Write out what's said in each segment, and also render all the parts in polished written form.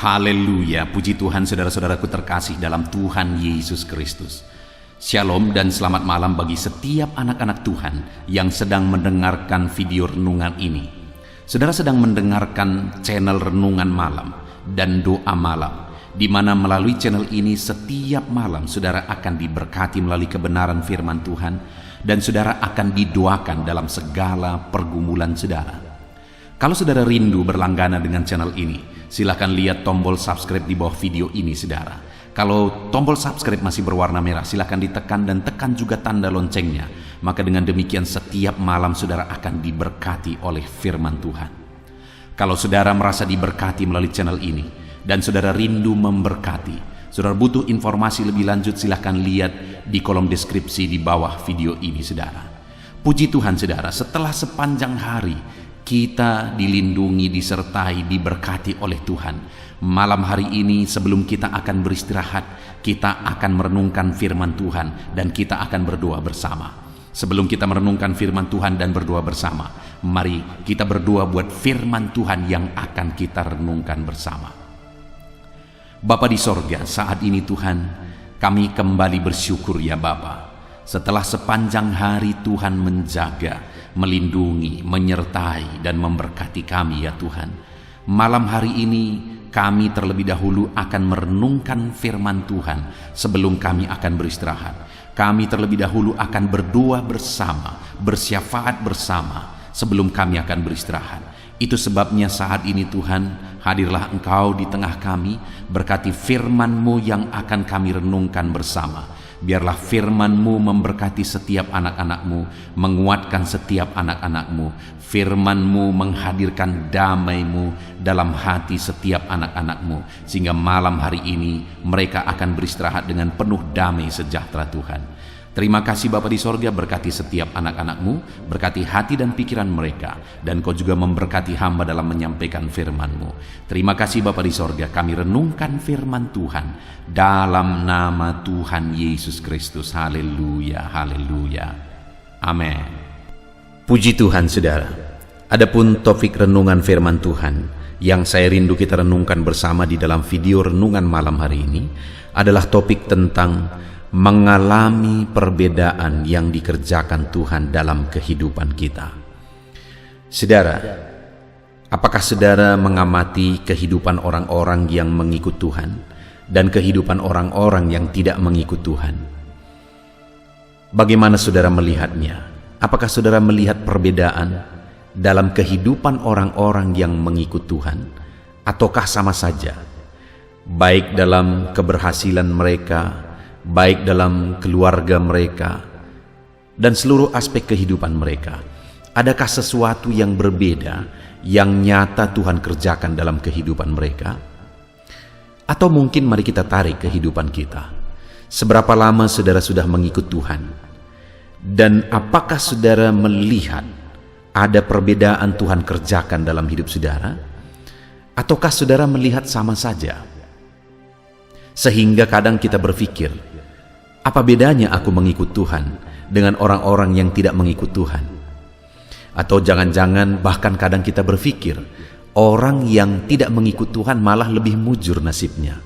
Haleluya, puji Tuhan saudara-saudaraku terkasih dalam Tuhan Yesus Kristus. Shalom dan selamat malam bagi setiap anak-anak Tuhan yang sedang mendengarkan video renungan ini. Saudara sedang mendengarkan channel Renungan Malam dan Doa Malam, di mana melalui channel ini setiap malam saudara akan diberkati melalui kebenaran firman Tuhan, dan saudara akan didoakan dalam segala pergumulan saudara. Kalau saudara rindu berlangganan dengan channel ini, silakan lihat tombol subscribe di bawah video ini saudara. Kalau tombol subscribe masih berwarna merah, silakan ditekan dan tekan juga tanda loncengnya. Maka dengan demikian setiap malam saudara akan diberkati oleh firman Tuhan. Kalau saudara merasa diberkati melalui channel ini dan saudara rindu memberkati, saudara butuh informasi lebih lanjut, silakan lihat di kolom deskripsi di bawah video ini saudara. Puji Tuhan saudara, setelah sepanjang hari kita dilindungi, disertai, diberkati oleh Tuhan. Malam hari ini sebelum kita akan beristirahat, kita akan merenungkan firman Tuhan dan kita akan berdoa bersama. Sebelum kita merenungkan firman Tuhan dan berdoa bersama, mari kita berdoa buat firman Tuhan yang akan kita renungkan bersama. Bapa di sorga, saat ini Tuhan, kami kembali bersyukur ya Bapa. Setelah sepanjang hari Tuhan menjaga, melindungi, menyertai, dan memberkati kami ya Tuhan. Malam hari ini kami terlebih dahulu akan merenungkan firman Tuhan sebelum kami akan beristirahat. Kami terlebih dahulu akan berdoa bersama, bersyafaat bersama sebelum kami akan beristirahat. Itu sebabnya saat ini Tuhan, hadirlah Engkau di tengah kami, berkati firman-Mu yang akan kami renungkan bersama. Biarlah firman-Mu memberkati setiap anak-anak-Mu, menguatkan setiap anak-anak-Mu. Firman-Mu menghadirkan damai-Mu dalam hati setiap anak-anak-Mu, sehingga malam hari ini mereka akan beristirahat dengan penuh damai sejahtera Tuhan. Terima kasih Bapa di sorga, berkati setiap anak-anak-Mu, berkati hati dan pikiran mereka, dan Kau juga memberkati hamba dalam menyampaikan firman-Mu. Terima kasih Bapa di sorga, kami renungkan firman Tuhan dalam nama Tuhan Yesus Kristus. Haleluya, haleluya, amin. Puji Tuhan saudara. Adapun topik renungan firman Tuhan yang saya rindu kita renungkan bersama di dalam video renungan malam hari ini adalah topik tentang mengalami perbedaan yang dikerjakan Tuhan dalam kehidupan kita. Saudara, apakah saudara mengamati kehidupan orang-orang yang mengikut Tuhan dan kehidupan orang-orang yang tidak mengikut Tuhan? Bagaimana saudara melihatnya? Apakah saudara melihat perbedaan dalam kehidupan orang-orang yang mengikut Tuhan, ataukah sama saja, baik dalam keberhasilan mereka, baik dalam keluarga mereka, dan seluruh aspek kehidupan mereka? Adakah sesuatu yang berbeda yang nyata Tuhan kerjakan dalam kehidupan mereka? Atau mungkin mari kita tarik kehidupan kita. Seberapa lama saudara sudah mengikut Tuhan? Dan apakah saudara melihat ada perbedaan Tuhan kerjakan dalam hidup saudara? Ataukah saudara melihat sama saja? Sehingga kadang kita berpikir, apa bedanya aku mengikut Tuhan dengan orang-orang yang tidak mengikut Tuhan? Atau jangan-jangan bahkan kadang kita berpikir, orang yang tidak mengikut Tuhan malah lebih mujur nasibnya,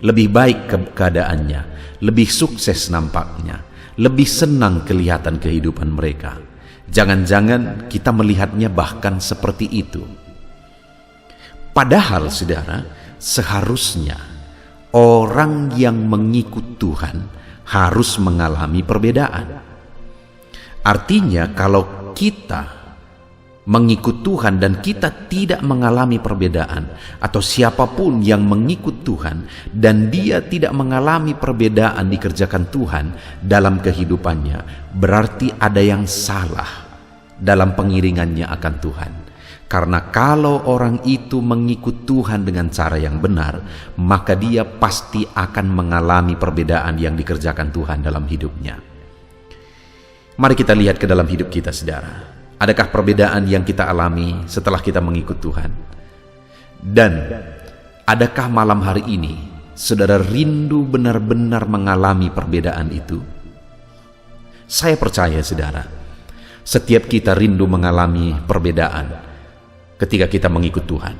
lebih baik keadaannya, lebih sukses nampaknya, lebih senang kelihatan kehidupan mereka. Jangan-jangan kita melihatnya bahkan seperti itu. Padahal saudara, seharusnya orang yang mengikut Tuhan harus mengalami perbedaan. Artinya kalau kita mengikut Tuhan dan kita tidak mengalami perbedaan, atau siapapun yang mengikut Tuhan dan dia tidak mengalami perbedaan dikerjakan Tuhan dalam kehidupannya, berarti ada yang salah dalam pengiringannya akan Tuhan. Karena kalau orang itu mengikut Tuhan dengan cara yang benar, maka dia pasti akan mengalami perbedaan yang dikerjakan Tuhan dalam hidupnya. Mari kita lihat ke dalam hidup kita saudara. Adakah perbedaan yang kita alami setelah kita mengikut Tuhan? Dan adakah malam hari ini saudara rindu benar-benar mengalami perbedaan itu? Saya percaya saudara, setiap kita rindu mengalami perbedaan ketika kita mengikut Tuhan.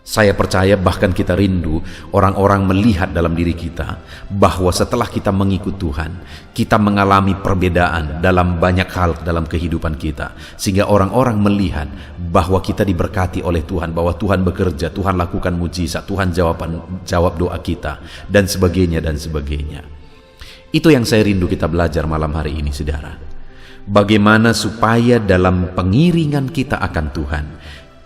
Saya percaya bahkan kita rindu orang-orang melihat dalam diri kita bahwa setelah kita mengikut Tuhan, kita mengalami perbedaan dalam banyak hal dalam kehidupan kita. Sehingga orang-orang melihat bahwa kita diberkati oleh Tuhan, bahwa Tuhan bekerja, Tuhan lakukan mujizat, Tuhan jawab doa kita, dan sebagainya dan sebagainya. Itu yang saya rindu kita belajar malam hari ini, saudara. Bagaimana supaya dalam pengiringan kita akan Tuhan,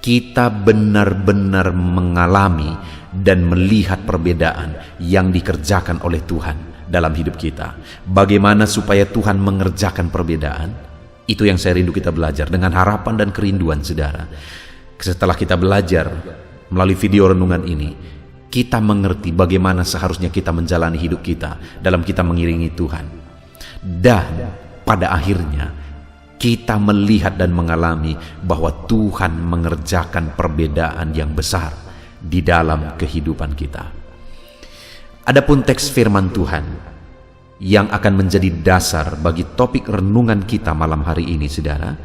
kita benar-benar mengalami dan melihat perbedaan yang dikerjakan oleh Tuhan dalam hidup kita. Bagaimana supaya Tuhan mengerjakan perbedaan? Itu yang saya rindu kita belajar dengan harapan dan kerinduan, saudara. Setelah kita belajar melalui video renungan ini, kita mengerti bagaimana seharusnya kita menjalani hidup kita dalam kita mengiringi Tuhan. Dan pada akhirnya kita melihat dan mengalami bahwa Tuhan mengerjakan perbedaan yang besar di dalam kehidupan kita. Adapun teks firman Tuhan yang akan menjadi dasar bagi topik renungan kita malam hari ini, saudara,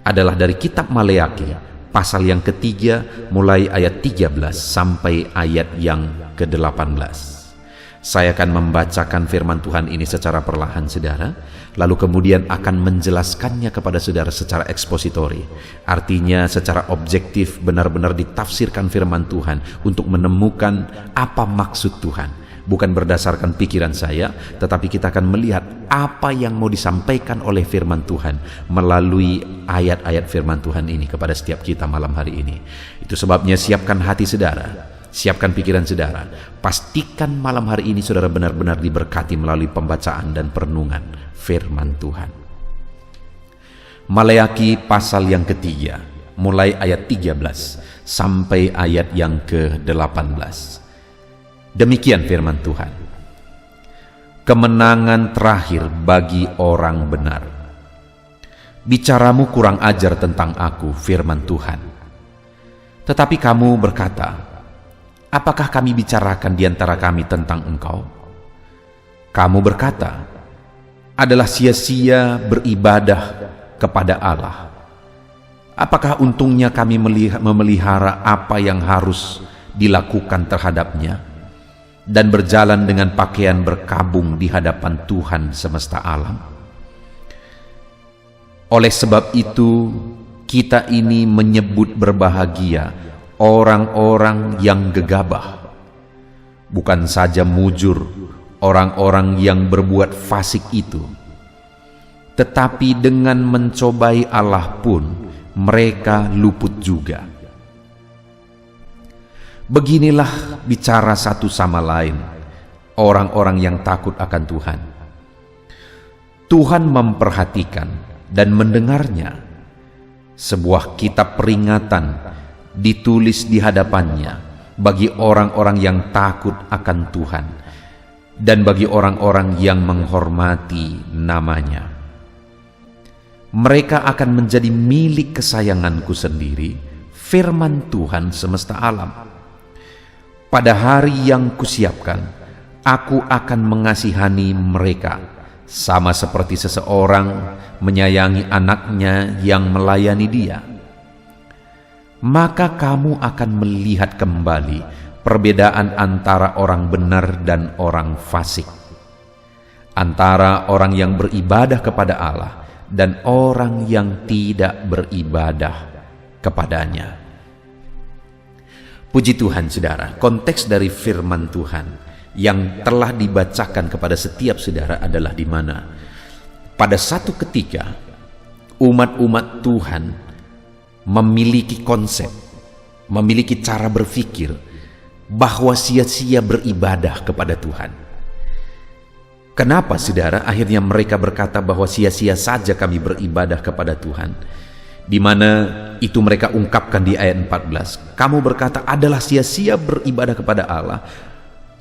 adalah dari kitab Maleakhi pasal yang ketiga mulai ayat 13 sampai ayat yang ke-18. Saya akan membacakan firman Tuhan ini secara perlahan, saudara, lalu kemudian akan menjelaskannya kepada saudara secara ekspositori. Artinya secara objektif benar-benar ditafsirkan firman Tuhan untuk menemukan apa maksud Tuhan. Bukan berdasarkan pikiran saya, tetapi kita akan melihat apa yang mau disampaikan oleh firman Tuhan melalui ayat-ayat firman Tuhan ini kepada setiap kita malam hari ini. Itu sebabnya siapkan hati saudara, siapkan pikiran saudara. Pastikan malam hari ini saudara benar-benar diberkati melalui pembacaan dan perenungan firman Tuhan. Maleakhi pasal yang ketiga, mulai ayat 13 sampai ayat yang ke-18. Demikian firman Tuhan. Kemenangan terakhir bagi orang benar. Bicaramu kurang ajar tentang aku, firman Tuhan. Tetapi kamu berkata, apakah kami bicarakan di antara kami tentang engkau? Kamu berkata, adalah sia-sia beribadah kepada Allah. Apakah untungnya kami memelihara apa yang harus dilakukan terhadapnya dan berjalan dengan pakaian berkabung di hadapan Tuhan semesta alam? Oleh sebab itu, kita ini menyebut berbahagia orang-orang yang gegabah, bukan saja mujur orang-orang yang berbuat fasik itu, tetapi dengan mencobai Allah pun mereka luput juga. Beginilah bicara satu sama lain orang-orang yang takut akan Tuhan. Tuhan memperhatikan dan mendengarnya. Sebuah kitab peringatan ditulis di hadapannya bagi orang-orang yang takut akan Tuhan dan bagi orang-orang yang menghormati namanya. Mereka akan menjadi milik kesayanganku sendiri, firman Tuhan semesta alam. Pada hari yang kusiapkan, aku akan mengasihani mereka, sama seperti seseorang menyayangi anaknya yang melayani dia. Maka kamu akan melihat kembali perbedaan antara orang benar dan orang fasik, antara orang yang beribadah kepada Allah dan orang yang tidak beribadah kepadanya. Puji Tuhan, saudara, konteks dari firman Tuhan yang telah dibacakan kepada setiap saudara adalah di mana pada satu ketika umat-umat Tuhan memiliki konsep, memiliki cara berpikir bahwa sia-sia beribadah kepada Tuhan. Kenapa, saudara, akhirnya mereka berkata bahwa sia-sia saja kami beribadah kepada Tuhan? Di mana itu mereka ungkapkan di ayat 14. Kamu berkata adalah sia-sia beribadah kepada Allah.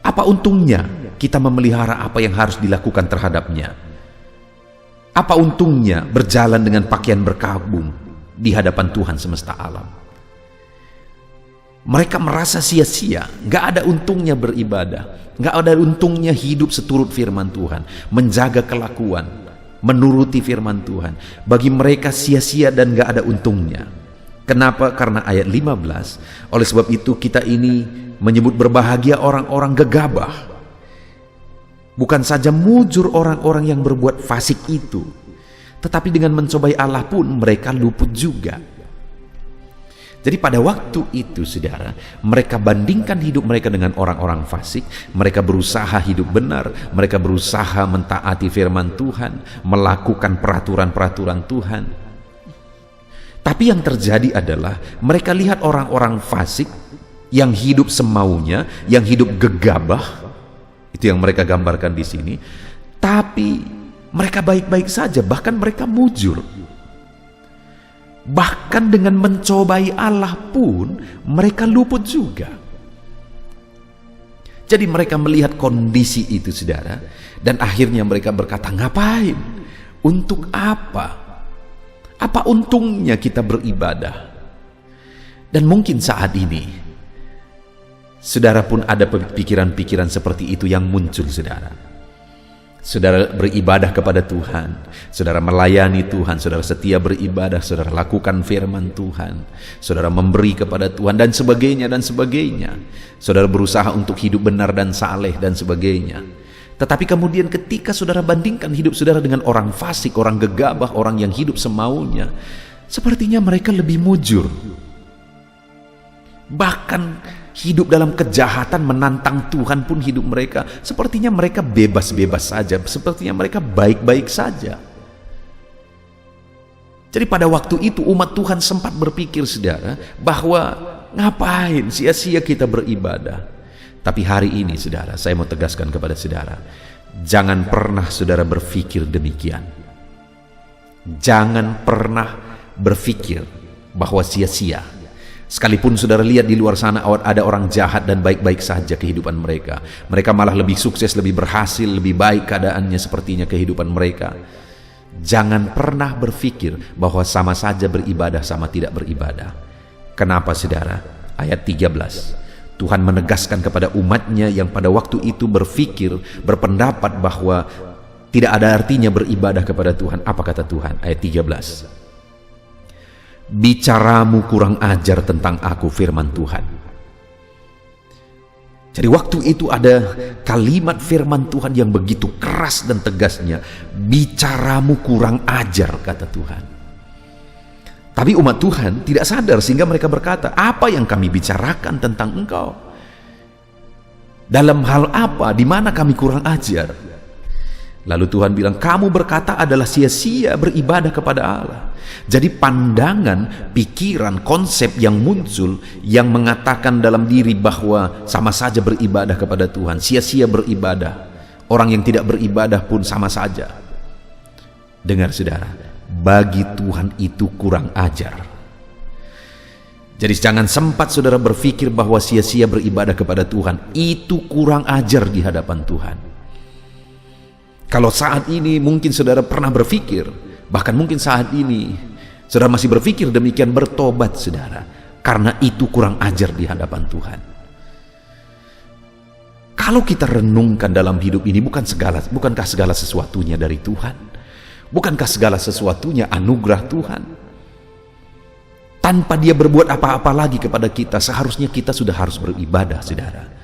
Apa untungnya kita memelihara apa yang harus dilakukan terhadapnya? Apa untungnya berjalan dengan pakaian berkabung di hadapan Tuhan semesta alam? Mereka merasa sia-sia, gak ada untungnya beribadah, gak ada untungnya hidup seturut firman Tuhan, menjaga kelakuan, menuruti firman Tuhan. Bagi mereka sia-sia dan gak ada untungnya. Kenapa? Karena ayat 15, oleh sebab itu kita ini menyebut berbahagia orang-orang gegabah. Bukan saja mujur orang-orang yang berbuat fasik itu, tetapi dengan mencobai Allah pun mereka luput juga. Jadi pada waktu itu saudara, mereka bandingkan hidup mereka dengan orang-orang fasik. Mereka berusaha hidup benar, mereka berusaha mentaati firman Tuhan, melakukan peraturan-peraturan Tuhan. Tapi yang terjadi adalah mereka lihat orang-orang fasik yang hidup semaunya, yang hidup gegabah. Itu yang mereka gambarkan di sini. Tapi mereka baik-baik saja, bahkan mereka mujur. Bahkan dengan mencobai Allah pun mereka luput juga. Jadi mereka melihat kondisi itu saudara, dan akhirnya mereka berkata, ngapain? Untuk apa? Apa untungnya kita beribadah? Dan mungkin saat ini saudara pun ada pikiran-pikiran seperti itu yang muncul saudara. Saudara beribadah kepada Tuhan, saudara melayani Tuhan, saudara setia beribadah, saudara lakukan firman Tuhan, saudara memberi kepada Tuhan dan sebagainya dan sebagainya. Saudara berusaha untuk hidup benar dan saleh dan sebagainya. Tetapi kemudian ketika saudara bandingkan hidup saudara dengan orang fasik, orang gegabah, orang yang hidup semaunya, sepertinya mereka lebih mujur. Bahkan hidup dalam kejahatan, menantang Tuhan pun hidup mereka, sepertinya mereka bebas-bebas saja, sepertinya mereka baik-baik saja. Jadi pada waktu itu umat Tuhan sempat berpikir saudara, bahwa ngapain sia-sia kita beribadah. Tapi hari ini saudara, saya mau tegaskan kepada saudara, jangan pernah saudara berpikir demikian. Jangan pernah berpikir bahwa sia-sia. Sekalipun saudara lihat di luar sana ada orang jahat dan baik-baik saja kehidupan mereka. Mereka malah lebih sukses, lebih berhasil, lebih baik keadaannya sepertinya kehidupan mereka. Jangan pernah berpikir bahwa sama saja beribadah sama tidak beribadah. Kenapa saudara? Ayat 13. Tuhan menegaskan kepada umatnya yang pada waktu itu berpikir, berpendapat bahwa tidak ada artinya beribadah kepada Tuhan. Apa kata Tuhan? Ayat 13. Bicaramu kurang ajar tentang aku, firman Tuhan. Jadi waktu itu ada kalimat firman Tuhan yang begitu keras dan tegasnya. Bicaramu kurang ajar, kata Tuhan. Tapi umat Tuhan tidak sadar sehingga mereka berkata, apa yang kami bicarakan tentang engkau? Dalam hal apa? Di mana kami kurang ajar? Lalu Tuhan bilang, kamu berkata adalah sia-sia beribadah kepada Allah. Jadi pandangan, pikiran, konsep yang muncul yang mengatakan dalam diri bahwa sama saja beribadah kepada Tuhan, sia-sia beribadah. Orang yang tidak beribadah pun sama saja. Dengar saudara, bagi Tuhan itu kurang ajar. Jadi jangan sempat saudara berpikir bahwa sia-sia beribadah kepada Tuhan. Itu kurang ajar di hadapan Tuhan. Kalau saat ini mungkin saudara pernah berpikir, bahkan mungkin saat ini saudara masih berpikir demikian, bertobat saudara, karena itu kurang ajar di hadapan Tuhan. Kalau kita renungkan dalam hidup ini, bukankah segala sesuatunya dari Tuhan? Bukankah segala sesuatunya anugerah Tuhan? Tanpa Dia berbuat apa-apa lagi kepada kita, seharusnya kita sudah harus beribadah saudara.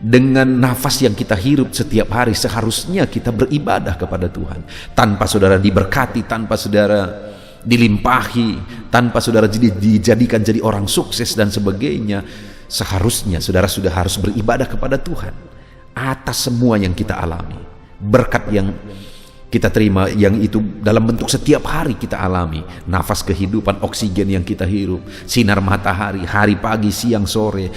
Dengan nafas yang kita hirup setiap hari, seharusnya kita beribadah kepada Tuhan. Tanpa saudara diberkati, tanpa saudara dilimpahi, tanpa saudara dijadikan jadi orang sukses dan sebagainya, seharusnya saudara sudah harus beribadah kepada Tuhan atas semua yang kita alami. Berkat yang kita terima, yang itu dalam bentuk setiap hari kita alami. Nafas kehidupan, oksigen yang kita hirup, sinar matahari, hari pagi, siang, sore,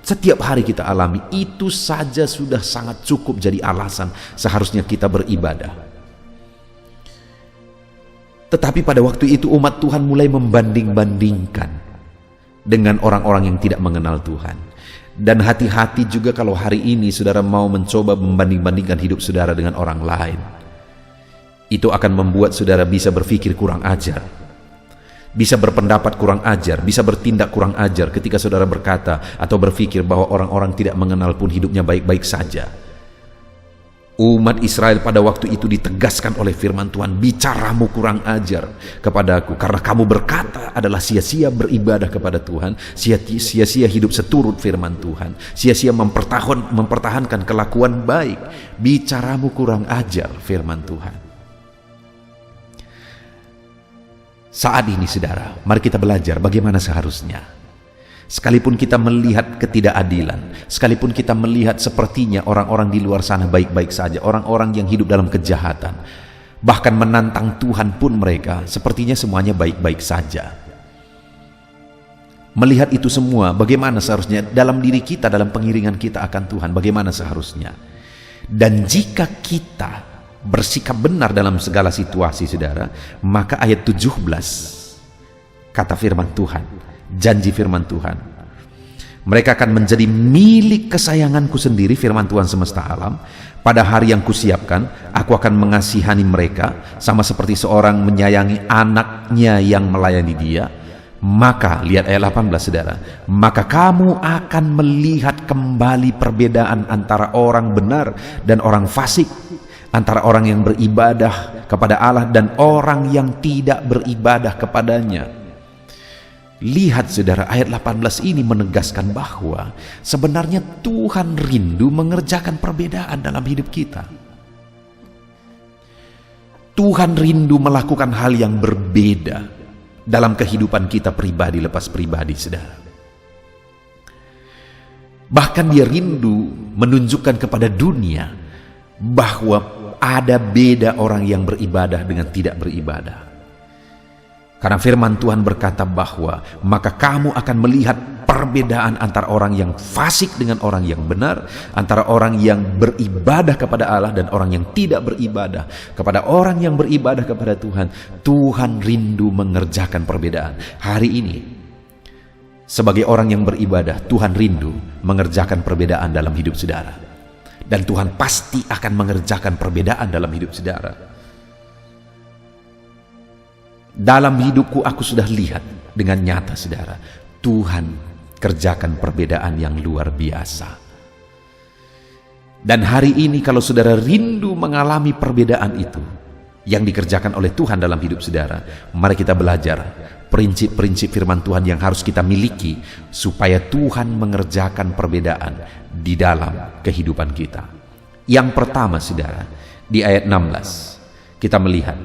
setiap hari kita alami, itu saja sudah sangat cukup jadi alasan seharusnya kita beribadah. Tetapi pada waktu itu umat Tuhan mulai membanding-bandingkan dengan orang-orang yang tidak mengenal Tuhan. Dan hati-hati juga kalau hari ini saudara mau mencoba membanding-bandingkan hidup saudara dengan orang lain. Itu akan membuat saudara bisa berpikir kurang ajar, bisa berpendapat kurang ajar, bisa bertindak kurang ajar ketika saudara berkata atau berpikir bahwa orang-orang tidak mengenal pun hidupnya baik-baik saja. Umat Israel pada waktu itu ditegaskan oleh firman Tuhan, bicaramu kurang ajar kepadaku, karena kamu berkata adalah sia-sia beribadah kepada Tuhan, sia-sia hidup seturut firman Tuhan, sia-sia mempertahankan kelakuan baik. Bicaramu kurang ajar firman Tuhan. Saat ini saudara, mari kita belajar bagaimana seharusnya. Sekalipun kita melihat ketidakadilan, sekalipun kita melihat sepertinya orang-orang di luar sana baik-baik saja, orang-orang yang hidup dalam kejahatan, bahkan menantang Tuhan pun mereka sepertinya semuanya baik-baik saja. Melihat itu semua, bagaimana seharusnya dalam diri kita, dalam pengiringan kita akan Tuhan, bagaimana seharusnya. Dan jika kita bersikap benar dalam segala situasi saudara, maka ayat 17 kata firman Tuhan, janji firman Tuhan, mereka akan menjadi milik kesayanganku sendiri, firman Tuhan semesta alam. Pada hari yang kusiapkan, aku akan mengasihani mereka sama seperti seorang menyayangi anaknya yang melayani dia. Maka, lihat ayat 18 saudara, maka kamu akan melihat kembali perbedaan antara orang benar dan orang fasik, antara orang yang beribadah kepada Allah dan orang yang tidak beribadah kepadanya. Lihat saudara, ayat 18 ini menegaskan bahwa sebenarnya Tuhan rindu mengerjakan perbedaan dalam hidup kita. Tuhan rindu melakukan hal yang berbeda dalam kehidupan kita pribadi lepas pribadi saudara. Bahkan dia rindu menunjukkan kepada dunia bahwa ada beda orang yang beribadah dengan tidak beribadah. Karena firman Tuhan berkata bahwa maka kamu akan melihat perbedaan antara orang yang fasik dengan orang yang benar, antara orang yang beribadah kepada Allah dan orang yang tidak beribadah kepada orang yang beribadah kepada Tuhan. Tuhan rindu mengerjakan perbedaan. Hari ini sebagai orang yang beribadah, Tuhan rindu mengerjakan perbedaan dalam hidup saudara. Dan Tuhan pasti akan mengerjakan perbedaan dalam hidup saudara. Dalam hidupku aku sudah lihat dengan nyata saudara, Tuhan kerjakan perbedaan yang luar biasa. Dan hari ini kalau saudara rindu mengalami perbedaan itu yang dikerjakan oleh Tuhan dalam hidup saudara, mari kita belajar prinsip-prinsip firman Tuhan yang harus kita miliki supaya Tuhan mengerjakan perbedaan di dalam kehidupan kita. Yang pertama saudara, di ayat 16 kita melihat,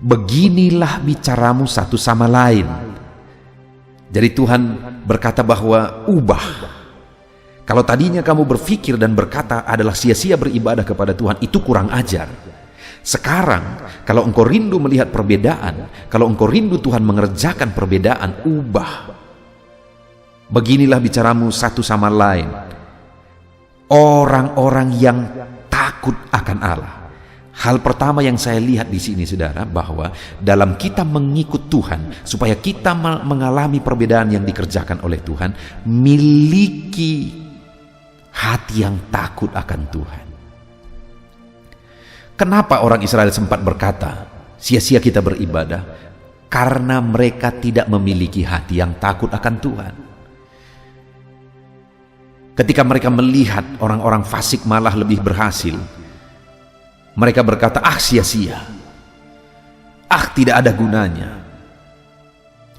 beginilah bicaramu satu sama lain. Jadi Tuhan berkata bahwa ubah. Kalau tadinya kamu berpikir dan berkata adalah sia-sia beribadah kepada Tuhan, itu kurang ajar. Sekarang kalau engkau rindu melihat perbedaan, kalau engkau rindu Tuhan mengerjakan perbedaan, ubah. Beginilah bicaramu satu sama lain. Orang-orang yang takut akan Allah. Hal pertama yang saya lihat di sini saudara, bahwa dalam kita mengikut Tuhan, supaya kita mengalami perbedaan yang dikerjakan oleh Tuhan, miliki hati yang takut akan Tuhan. Kenapa orang Israel sempat berkata, sia-sia kita beribadah? Karena mereka tidak memiliki hati yang takut akan Tuhan. Ketika mereka melihat orang-orang fasik malah lebih berhasil, mereka berkata, ah sia-sia, ah tidak ada gunanya.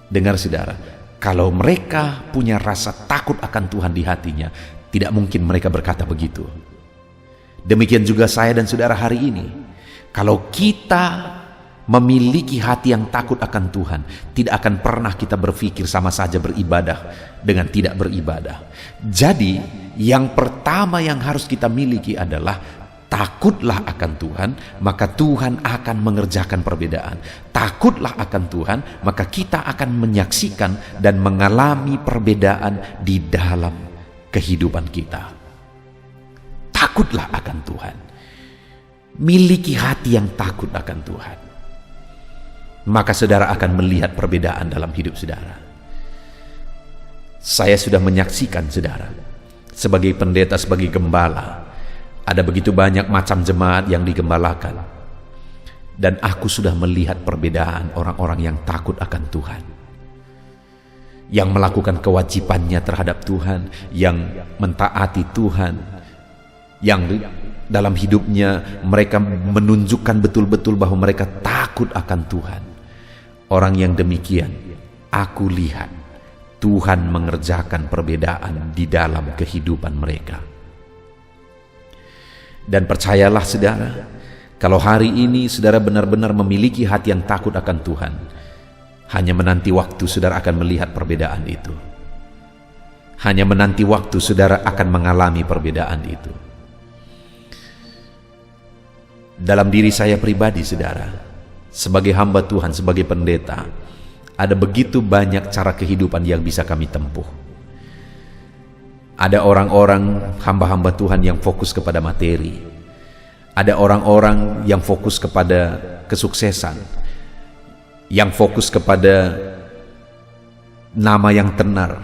Dengar saudara, kalau mereka punya rasa takut akan Tuhan di hatinya, tidak mungkin mereka berkata begitu. Demikian juga saya dan saudara hari ini. Kalau kita memiliki hati yang takut akan Tuhan, tidak akan pernah kita berpikir sama saja beribadah dengan tidak beribadah. Jadi yang pertama yang harus kita miliki adalah takutlah akan Tuhan, maka Tuhan akan mengerjakan perbedaan. Takutlah akan Tuhan, maka kita akan menyaksikan dan mengalami perbedaan di dalam kehidupan kita. Takutlah akan Tuhan. Miliki hati yang takut akan Tuhan. Maka saudara akan melihat perbedaan dalam hidup saudara. Saya sudah menyaksikan saudara, sebagai pendeta, sebagai gembala, ada begitu banyak macam jemaat yang digembalakan. Dan aku sudah melihat perbedaan orang-orang yang takut akan Tuhan, yang melakukan kewajibannya terhadap Tuhan, yang mentaati Tuhan, yang dalam hidupnya mereka menunjukkan betul-betul bahwa mereka takut akan Tuhan. Orang yang demikian, aku lihat Tuhan mengerjakan perbedaan di dalam kehidupan mereka. Dan percayalah saudara, kalau hari ini saudara benar-benar memiliki hati yang takut akan Tuhan, hanya menanti waktu saudara akan melihat perbedaan itu. Hanya menanti waktu saudara akan mengalami perbedaan itu. Dalam diri saya pribadi saudara, sebagai hamba Tuhan, sebagai pendeta, ada begitu banyak cara kehidupan yang bisa kami tempuh. Ada orang-orang hamba-hamba Tuhan yang fokus kepada materi. Ada orang-orang yang fokus kepada kesuksesan, yang fokus kepada nama yang tenar,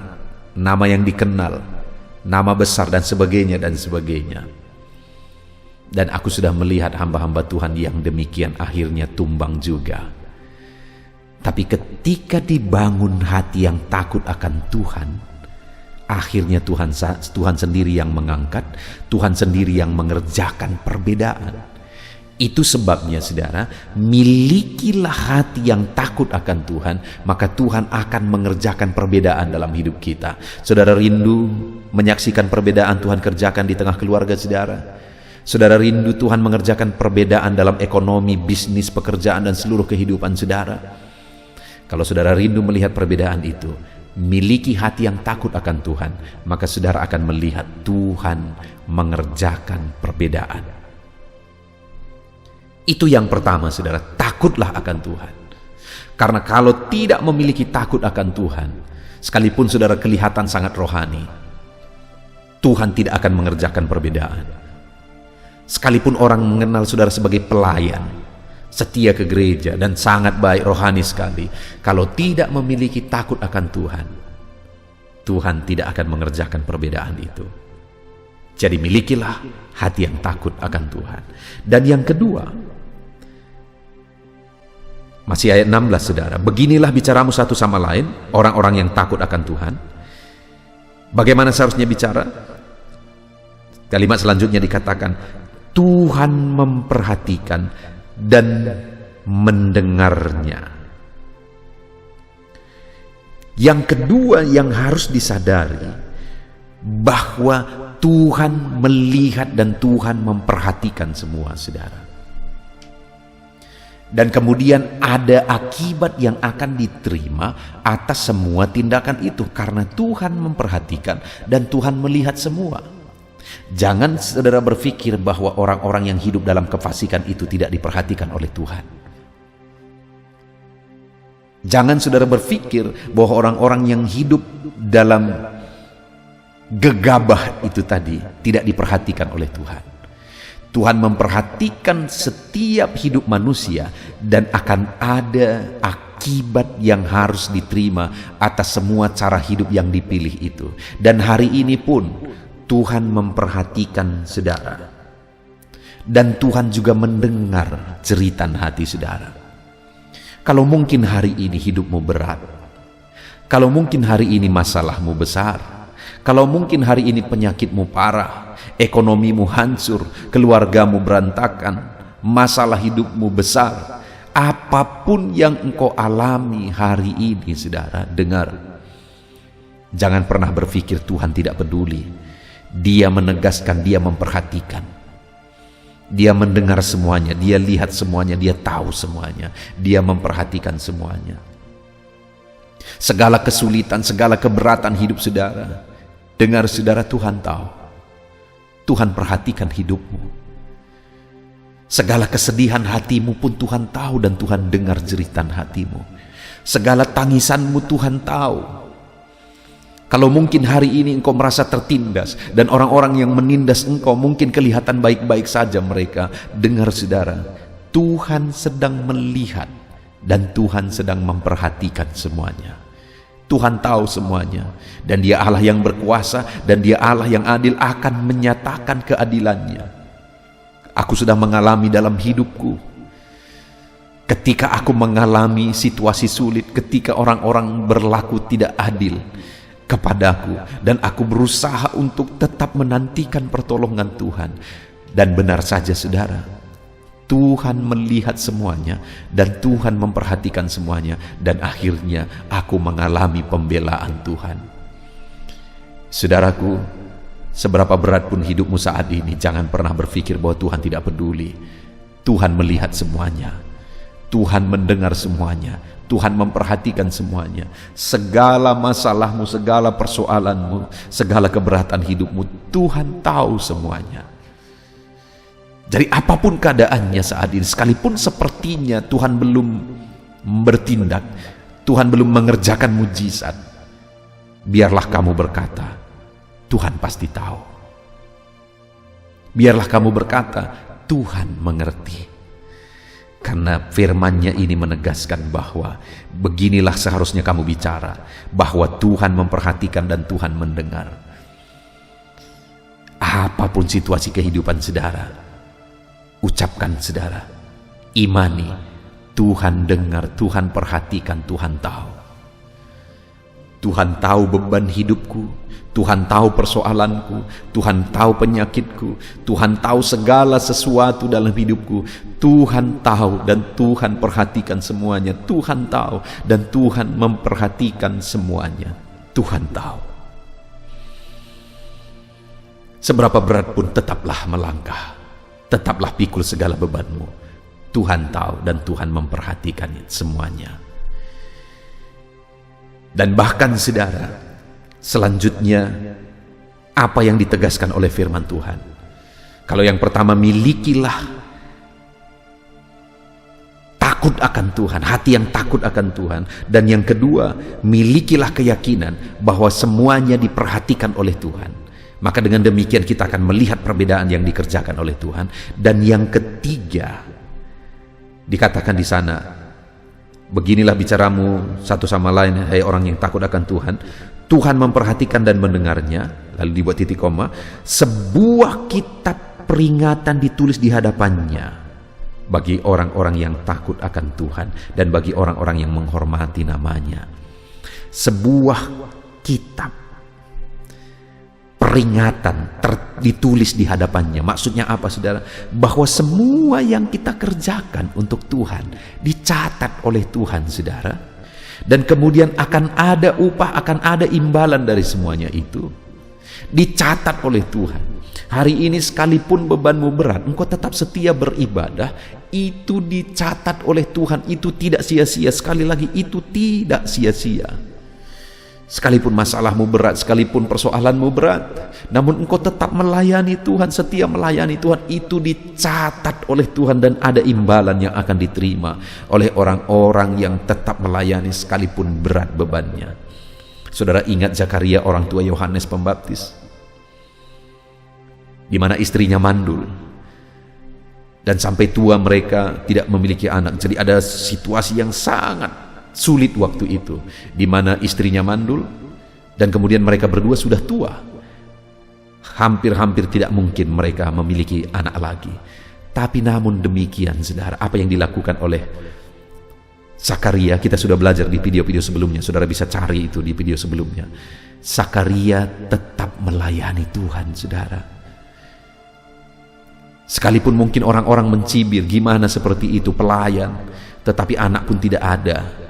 nama yang dikenal, nama besar dan sebagainya dan sebagainya. Dan aku sudah melihat hamba-hamba Tuhan yang demikian akhirnya tumbang juga. Tapi ketika dibangun hati yang takut akan Tuhan, akhirnya Tuhan sendiri yang mengangkat, Tuhan sendiri yang mengerjakan perbedaan. Itu sebabnya saudara, milikilah hati yang takut akan Tuhan, maka Tuhan akan mengerjakan perbedaan dalam hidup kita. Saudara rindu menyaksikan perbedaan Tuhan kerjakan di tengah keluarga saudara? Saudara rindu Tuhan mengerjakan perbedaan dalam ekonomi, bisnis, pekerjaan dan seluruh kehidupan saudara? Kalau saudara rindu melihat perbedaan itu, miliki hati yang takut akan Tuhan, maka saudara akan melihat Tuhan mengerjakan perbedaan. Itu yang pertama saudara, takutlah akan Tuhan. Karena kalau tidak memiliki takut akan Tuhan, sekalipun saudara kelihatan sangat rohani, Tuhan tidak akan mengerjakan perbedaan. Sekalipun orang mengenal saudara sebagai pelayan, setia ke gereja dan sangat baik rohani sekali, kalau tidak memiliki takut akan Tuhan, Tuhan tidak akan mengerjakan perbedaan itu. Jadi milikilah hati yang takut akan Tuhan. Dan yang kedua, masih ayat 16 saudara, beginilah bicaramu satu sama lain, orang-orang yang takut akan Tuhan. Bagaimana seharusnya bicara? Kalimat selanjutnya dikatakan, Tuhan memperhatikan dan mendengarnya. Yang kedua yang harus disadari, bahwa Tuhan melihat dan Tuhan memperhatikan semua saudara. Dan kemudian ada akibat yang akan diterima atas semua tindakan itu, karena Tuhan memperhatikan dan Tuhan melihat semua. Jangan saudara berpikir bahwa orang-orang yang hidup dalam kefasikan itu tidak diperhatikan oleh Tuhan. Jangan saudara berpikir bahwa orang-orang yang hidup dalam gegabah itu tadi tidak diperhatikan oleh Tuhan. Tuhan memperhatikan setiap hidup manusia dan akan ada akibat yang harus diterima atas semua cara hidup yang dipilih itu. Dan hari ini pun Tuhan memperhatikan saudara. Dan Tuhan juga mendengar jeritan hati saudara. Kalau mungkin hari ini hidupmu berat, kalau mungkin hari ini masalahmu besar, kalau mungkin hari ini penyakitmu parah, ekonomimu hancur, keluargamu berantakan, masalah hidupmu besar, apapun yang engkau alami hari ini saudara, dengar. Jangan pernah berpikir Tuhan tidak peduli. Dia menegaskan, dia memperhatikan, dia mendengar semuanya, dia lihat semuanya, dia tahu semuanya, dia memperhatikan semuanya. Segala kesulitan, segala keberatan hidup saudara, dengar saudara, Tuhan tahu. Tuhan perhatikan hidupmu. Segala kesedihan hatimu pun Tuhan tahu dan Tuhan dengar jeritan hatimu. Segala tangisanmu Tuhan tahu. Kalau mungkin hari ini engkau merasa tertindas dan orang-orang yang menindas engkau mungkin kelihatan baik-baik saja mereka, dengar saudara, Tuhan sedang melihat dan Tuhan sedang memperhatikan semuanya. Tuhan tahu semuanya, dan Dia Allah yang berkuasa dan Dia Allah yang adil akan menyatakan keadilannya. Aku sudah mengalami dalam hidupku, ketika aku mengalami situasi sulit, ketika orang-orang berlaku tidak adil kepadaku dan aku berusaha untuk tetap menantikan pertolongan Tuhan, Dan benar saja saudara, Tuhan melihat semuanya dan Tuhan memperhatikan semuanya, dan akhirnya aku mengalami pembelaan Tuhan. Saudaraku, seberapa berat pun hidupmu saat ini, jangan pernah berpikir bahwa Tuhan tidak peduli. Tuhan melihat semuanya, Tuhan mendengar semuanya, Tuhan memperhatikan semuanya. Segala masalahmu, segala persoalanmu, segala keberatan hidupmu, Tuhan tahu semuanya. Jadi apapun keadaannya saat ini, sekalipun sepertinya Tuhan belum bertindak, Tuhan belum mengerjakan mujizat, biarlah kamu berkata, Tuhan pasti tahu. Biarlah kamu berkata, Tuhan mengerti. Karena firman-Nya ini menegaskan bahwa beginilah seharusnya kamu bicara, bahwa Tuhan memperhatikan dan Tuhan mendengar. Apapun situasi kehidupan saudara, ucapkan saudara, imani, Tuhan dengar, Tuhan perhatikan, Tuhan tahu. Tuhan tahu beban hidupku, Tuhan tahu persoalanku, Tuhan tahu penyakitku, Tuhan tahu segala sesuatu dalam hidupku. Tuhan tahu dan Tuhan perhatikan semuanya. Tuhan tahu dan Tuhan memperhatikan semuanya. Tuhan tahu. Seberapa berat pun tetaplah melangkah, tetaplah pikul segala bebanmu. Tuhan tahu dan Tuhan memperhatikan semuanya. Dan bahkan saudara, selanjutnya apa yang ditegaskan oleh firman Tuhan? Kalau yang pertama, milikilah takut akan Tuhan, hati yang takut akan Tuhan. Dan yang kedua, milikilah keyakinan bahwa semuanya diperhatikan oleh Tuhan. Maka dengan demikian kita akan melihat perbedaan yang dikerjakan oleh Tuhan. Dan yang ketiga, dikatakan di sana, beginilah bicaramu satu sama lain, hai orang yang takut akan Tuhan. Tuhan memperhatikan dan mendengarnya. Lalu dibuat titik koma, sebuah kitab peringatan ditulis di hadapannya bagi orang-orang yang takut akan Tuhan dan bagi orang-orang yang menghormati namanya. Sebuah kitab peringatan ditulis di hadapannya. Maksudnya apa saudara? Bahwa semua yang kita kerjakan untuk Tuhan dicatat oleh Tuhan saudara. Dan kemudian akan ada upah, akan ada imbalan dari semuanya itu. Dicatat oleh Tuhan. Hari ini sekalipun bebanmu berat, engkau tetap setia beribadah, itu dicatat oleh Tuhan, itu tidak sia-sia. Sekali lagi, itu tidak sia-sia. Sekalipun masalahmu berat, sekalipun persoalanmu berat, namun engkau tetap melayani Tuhan, setia melayani Tuhan, itu dicatat oleh Tuhan dan ada imbalan yang akan diterima oleh orang-orang yang tetap melayani sekalipun berat bebannya. Saudara ingat Zakaria, orang tua Yohanes Pembaptis, di mana istrinya mandul dan sampai tua mereka tidak memiliki anak. Jadi ada situasi yang sangat sulit waktu itu, di mana istrinya mandul dan kemudian mereka berdua sudah tua. Hampir-hampir tidak mungkin mereka memiliki anak lagi. Tapi namun demikian saudara, apa yang dilakukan oleh Zakaria, kita sudah belajar di video-video sebelumnya, saudara bisa cari itu di video sebelumnya. Zakaria tetap melayani Tuhan saudara. Sekalipun mungkin orang-orang mencibir, gimana seperti itu pelayan, tetapi anak pun tidak ada.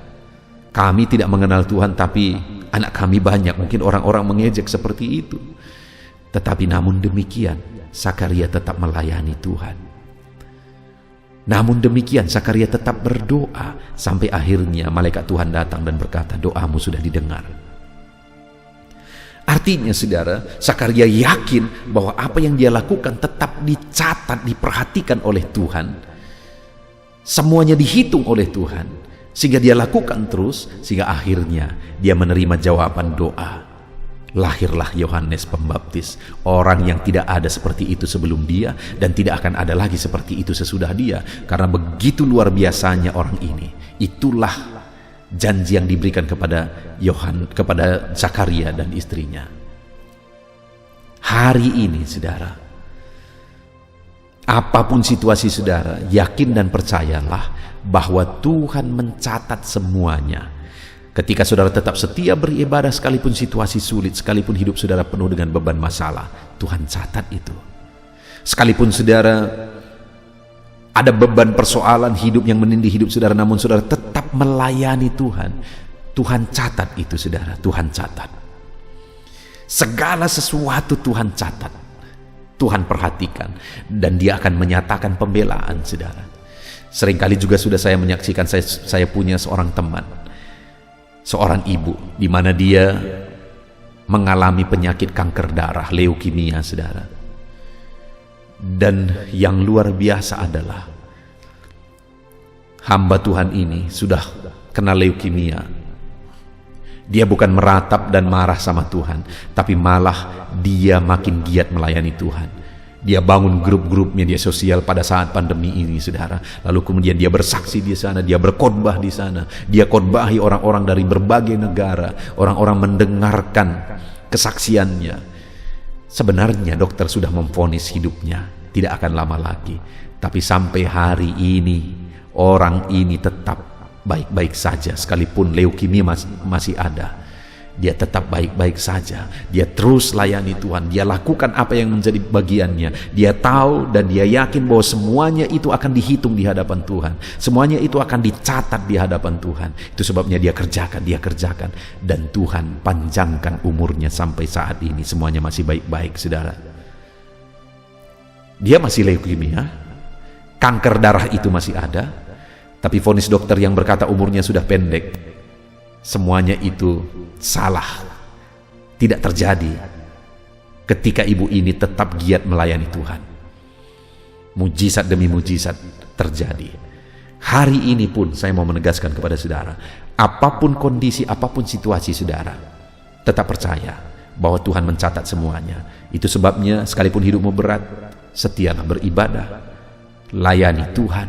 Kami tidak mengenal Tuhan, tapi anak kami banyak. Mungkin orang-orang mengejek seperti itu. Tetapi namun demikian, Zakaria tetap melayani Tuhan. Namun demikian, Zakaria tetap berdoa. Sampai akhirnya malaikat Tuhan datang dan berkata, doamu sudah didengar. Artinya saudara, Zakaria yakin bahwa apa yang dia lakukan tetap dicatat, diperhatikan oleh Tuhan. Semuanya dihitung oleh Tuhan. Sehingga dia lakukan terus, sehingga akhirnya dia menerima jawaban doa. Lahirlah Yohanes Pembaptis, orang yang tidak ada seperti itu sebelum dia, dan tidak akan ada lagi seperti itu sesudah dia, karena begitu luar biasanya orang ini. Itulah janji yang diberikan kepada kepada Zakaria dan istrinya. Hari ini saudara, apapun situasi saudara, yakin dan percayalah bahwa Tuhan mencatat semuanya. Ketika saudara tetap setia beribadah, sekalipun situasi sulit, sekalipun hidup saudara penuh dengan beban masalah, Tuhan catat itu. Sekalipun saudara ada beban persoalan hidup yang menindih hidup saudara, namun saudara tetap melayani Tuhan. Tuhan catat itu saudara, Tuhan catat. Segala sesuatu Tuhan catat, Tuhan perhatikan, dan Dia akan menyatakan pembelaan saudara. Seringkali juga sudah saya menyaksikan, saya punya seorang teman, seorang ibu, di mana dia mengalami penyakit kanker darah, leukemia saudara. Dan yang luar biasa adalah hamba Tuhan ini sudah kena leukemia. Dia bukan meratap dan marah sama Tuhan, tapi malah dia makin giat melayani Tuhan. Dia bangun grup-grup media sosial pada saat pandemi ini saudara. Lalu kemudian dia bersaksi di sana, dia berkhotbah di sana. Dia khotbahi orang-orang dari berbagai negara. Orang-orang mendengarkan kesaksiannya. Sebenarnya dokter sudah memvonis hidupnya tidak akan lama lagi, tapi sampai hari ini orang ini tetap baik-baik saja. Sekalipun leukemia masih ada, dia tetap baik-baik saja. Dia terus layani Tuhan. Dia lakukan apa yang menjadi bagiannya. Dia tahu dan dia yakin bahwa semuanya itu akan dihitung di hadapan Tuhan. Semuanya itu akan dicatat di hadapan Tuhan. Itu sebabnya dia kerjakan. Dan Tuhan panjangkan umurnya sampai saat ini. Semuanya masih baik-baik saudara. Dia masih leukemia, kanker darah itu masih ada, tapi vonis dokter yang berkata umurnya sudah pendek, semuanya itu salah, tidak terjadi ketika ibu ini tetap giat melayani Tuhan. Mujizat demi mujizat terjadi. Hari ini pun saya mau menegaskan kepada saudara, apapun kondisi, apapun situasi saudara, tetap percaya bahwa Tuhan mencatat semuanya. Itu sebabnya sekalipun hidupmu berat, setialah beribadah, layani Tuhan,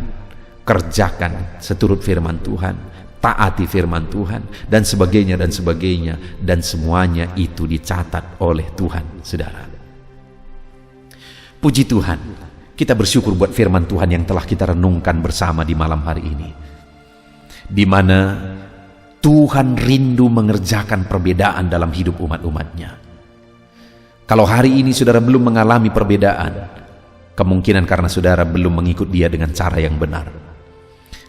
kerjakan seturut firman Tuhan, taati firman Tuhan, dan sebagainya, dan semuanya itu dicatat oleh Tuhan saudara. Puji Tuhan, kita bersyukur buat firman Tuhan yang telah kita renungkan bersama di malam hari ini, di mana Tuhan rindu mengerjakan perbedaan dalam hidup umat-umatnya. Kalau hari ini saudara belum mengalami perbedaan, kemungkinan karena saudara belum mengikut Dia dengan cara yang benar.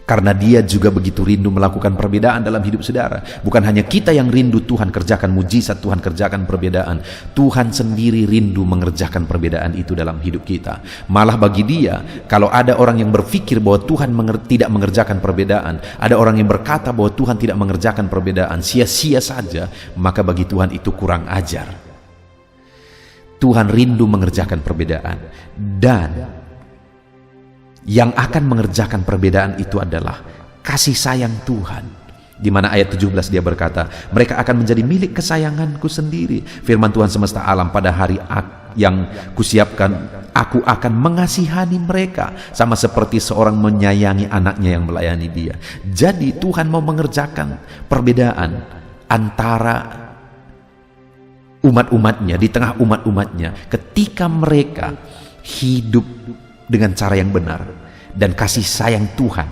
Karena Dia juga begitu rindu melakukan perbedaan dalam hidup saudara. Bukan hanya kita yang rindu Tuhan kerjakan mujizat, Tuhan kerjakan perbedaan. Tuhan sendiri rindu mengerjakan perbedaan itu dalam hidup kita. Malah bagi Dia, kalau ada orang yang berpikir bahwa Tuhan tidak mengerjakan perbedaan, ada orang yang berkata bahwa Tuhan tidak mengerjakan perbedaan, sia-sia saja, maka bagi Tuhan itu kurang ajar. Tuhan rindu mengerjakan perbedaan, dan yang akan mengerjakan perbedaan itu adalah kasih sayang Tuhan. Di mana ayat 17 Dia berkata, mereka akan menjadi milik kesayanganku sendiri. Firman Tuhan semesta alam, pada hari yang kusiapkan, aku akan mengasihani mereka, sama seperti seorang menyayangi anaknya yang melayani dia. Jadi Tuhan mau mengerjakan perbedaan antara umat-umatnya, di tengah umat-umatnya, ketika mereka hidup dengan cara yang benar dan kasih sayang Tuhan.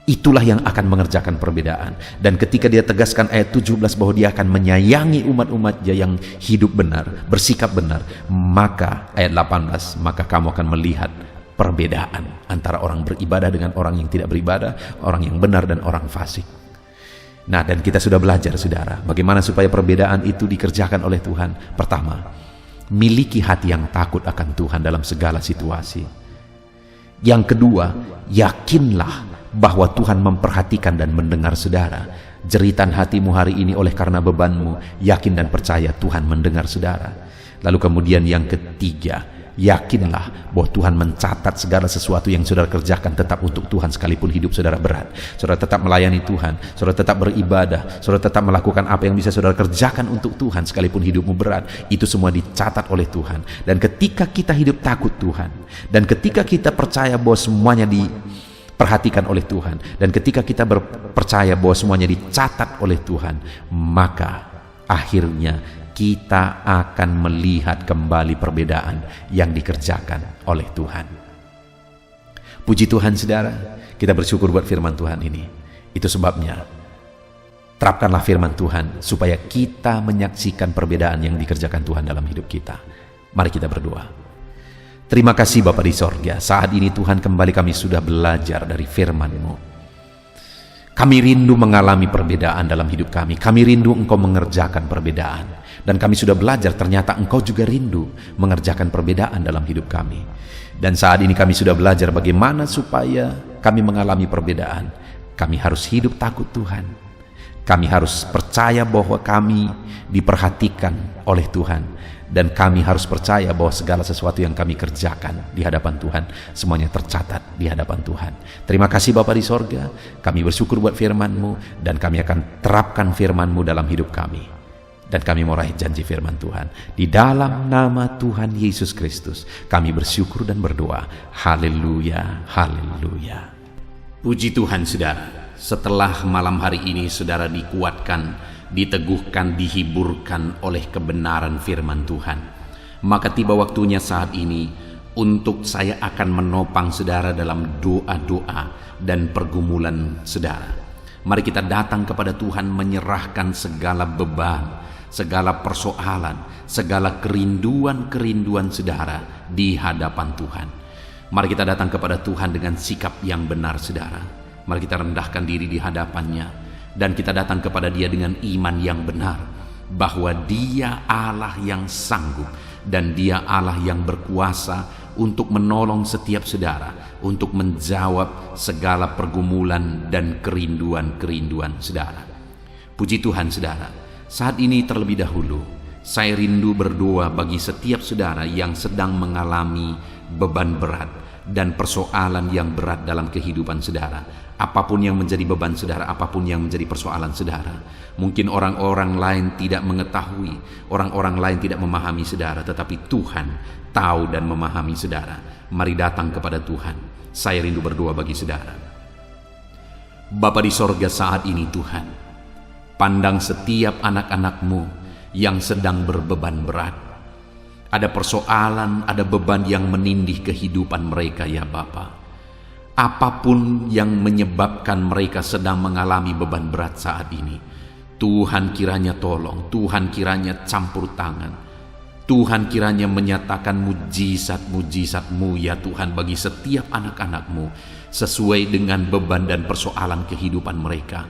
Itulah yang akan mengerjakan perbedaan. Dan ketika Dia tegaskan ayat 17 bahwa Dia akan menyayangi umat-umatnya yang hidup benar, bersikap benar, maka ayat 18, maka kamu akan melihat perbedaan antara orang beribadah dengan orang yang tidak beribadah, orang yang benar dan orang fasik. Nah, dan kita sudah belajar saudara, bagaimana supaya perbedaan itu dikerjakan oleh Tuhan. Pertama, miliki hati yang takut akan Tuhan dalam segala situasi. Yang kedua, yakinlah bahwa Tuhan memperhatikan dan mendengar saudara. Jeritan hatimu hari ini oleh karena bebanmu, yakin dan percaya Tuhan mendengar saudara. Lalu kemudian yang ketiga, yakinlah bahwa Tuhan mencatat segala sesuatu yang saudara kerjakan tetap untuk Tuhan, sekalipun hidup saudara berat. Saudara tetap melayani Tuhan, saudara tetap beribadah, saudara tetap melakukan apa yang bisa saudara kerjakan untuk Tuhan, sekalipun hidupmu berat. Itu semua dicatat oleh Tuhan. Dan ketika kita hidup takut Tuhan, dan ketika kita percaya bahwa semuanya diperhatikan oleh Tuhan, dan ketika kita percaya bahwa semuanya dicatat oleh Tuhan, maka akhirnya kita akan melihat kembali perbedaan yang dikerjakan oleh Tuhan. Puji Tuhan saudara, kita bersyukur buat firman Tuhan ini. Itu sebabnya terapkanlah firman Tuhan supaya kita menyaksikan perbedaan yang dikerjakan Tuhan dalam hidup kita. Mari kita berdoa. Terima kasih Bapa di sorga, saat ini Tuhan kembali kami sudah belajar dari firman-Mu. Kami rindu mengalami perbedaan dalam hidup kami. Kami rindu Engkau mengerjakan perbedaan. Dan kami sudah belajar ternyata Engkau juga rindu mengerjakan perbedaan dalam hidup kami. Dan saat ini kami sudah belajar bagaimana supaya kami mengalami perbedaan. Kami harus hidup takut Tuhan. Kami harus percaya bahwa kami diperhatikan oleh Tuhan. Dan kami harus percaya bahwa segala sesuatu yang kami kerjakan di hadapan Tuhan, semuanya tercatat di hadapan Tuhan. Terima kasih Bapa di sorga, kami bersyukur buat firman-Mu, dan kami akan terapkan firman-Mu dalam hidup kami. Dan kami mau raih janji firman Tuhan. Di dalam nama Tuhan Yesus Kristus, kami bersyukur dan berdoa. Haleluya, haleluya. Puji Tuhan saudara, setelah malam hari ini saudara dikuatkan, diteguhkan, dihiburkan oleh kebenaran firman Tuhan, maka tiba waktunya saat ini untuk saya akan menopang saudara dalam doa-doa dan pergumulan saudara. Mari kita datang kepada Tuhan menyerahkan segala beban, segala persoalan, segala kerinduan-kerinduan saudara di hadapan Tuhan. Mari kita datang kepada Tuhan dengan sikap yang benar saudara. Mari kita rendahkan diri di hadapannya, dan kita datang kepada Dia dengan iman yang benar, bahwa Dia Allah yang sanggup, dan Dia Allah yang berkuasa untuk menolong setiap saudara, untuk menjawab segala pergumulan dan kerinduan-kerinduan saudara. Puji Tuhan saudara, saat ini terlebih dahulu, saya rindu berdoa bagi setiap saudara yang sedang mengalami beban berat dan persoalan yang berat dalam kehidupan saudara. Apapun yang menjadi beban saudara, apapun yang menjadi persoalan saudara. Mungkin orang-orang lain tidak mengetahui, orang-orang lain tidak memahami saudara, tetapi Tuhan tahu dan memahami saudara. Mari datang kepada Tuhan. Saya rindu berdoa bagi saudara. Bapa di sorga, saat ini Tuhan, pandang setiap anak-anak-Mu yang sedang berbeban berat. Ada persoalan, ada beban yang menindih kehidupan mereka ya Bapa. Apapun yang menyebabkan mereka sedang mengalami beban berat saat ini, Tuhan kiranya tolong, Tuhan kiranya campur tangan, Tuhan kiranya menyatakan mujizat-mujizat-Mu ya Tuhan bagi setiap anak-anak-Mu sesuai dengan beban dan persoalan kehidupan mereka.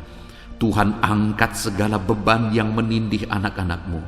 Tuhan angkat segala beban yang menindih anak-anak-Mu.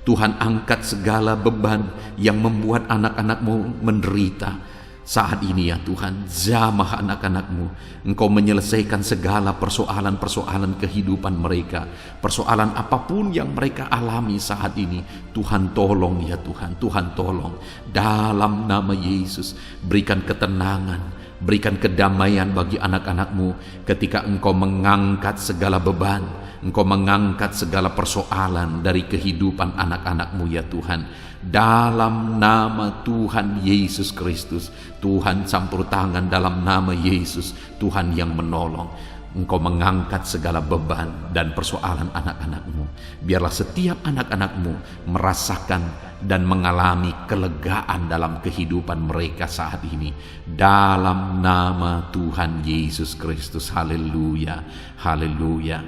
Tuhan angkat segala beban yang membuat anak-anak-Mu menderita. Saat ini ya Tuhan, jamah anak-anak-Mu. Engkau menyelesaikan segala persoalan-persoalan kehidupan mereka. Persoalan apapun yang mereka alami saat ini, Tuhan tolong ya Tuhan, Tuhan tolong. Dalam nama Yesus, berikan ketenangan, berikan kedamaian bagi anak-anak-Mu ketika Engkau mengangkat segala beban, Engkau mengangkat segala persoalan dari kehidupan anak-anak-Mu ya Tuhan. Dalam nama Tuhan Yesus Kristus, Tuhan campur tangan dalam nama Yesus, Tuhan yang menolong. Engkau mengangkat segala beban dan persoalan anak-anak-Mu. Biarlah setiap anak-anak-Mu merasakan dan mengalami kelegaan dalam kehidupan mereka saat ini. Dalam nama Tuhan Yesus Kristus, haleluya, haleluya.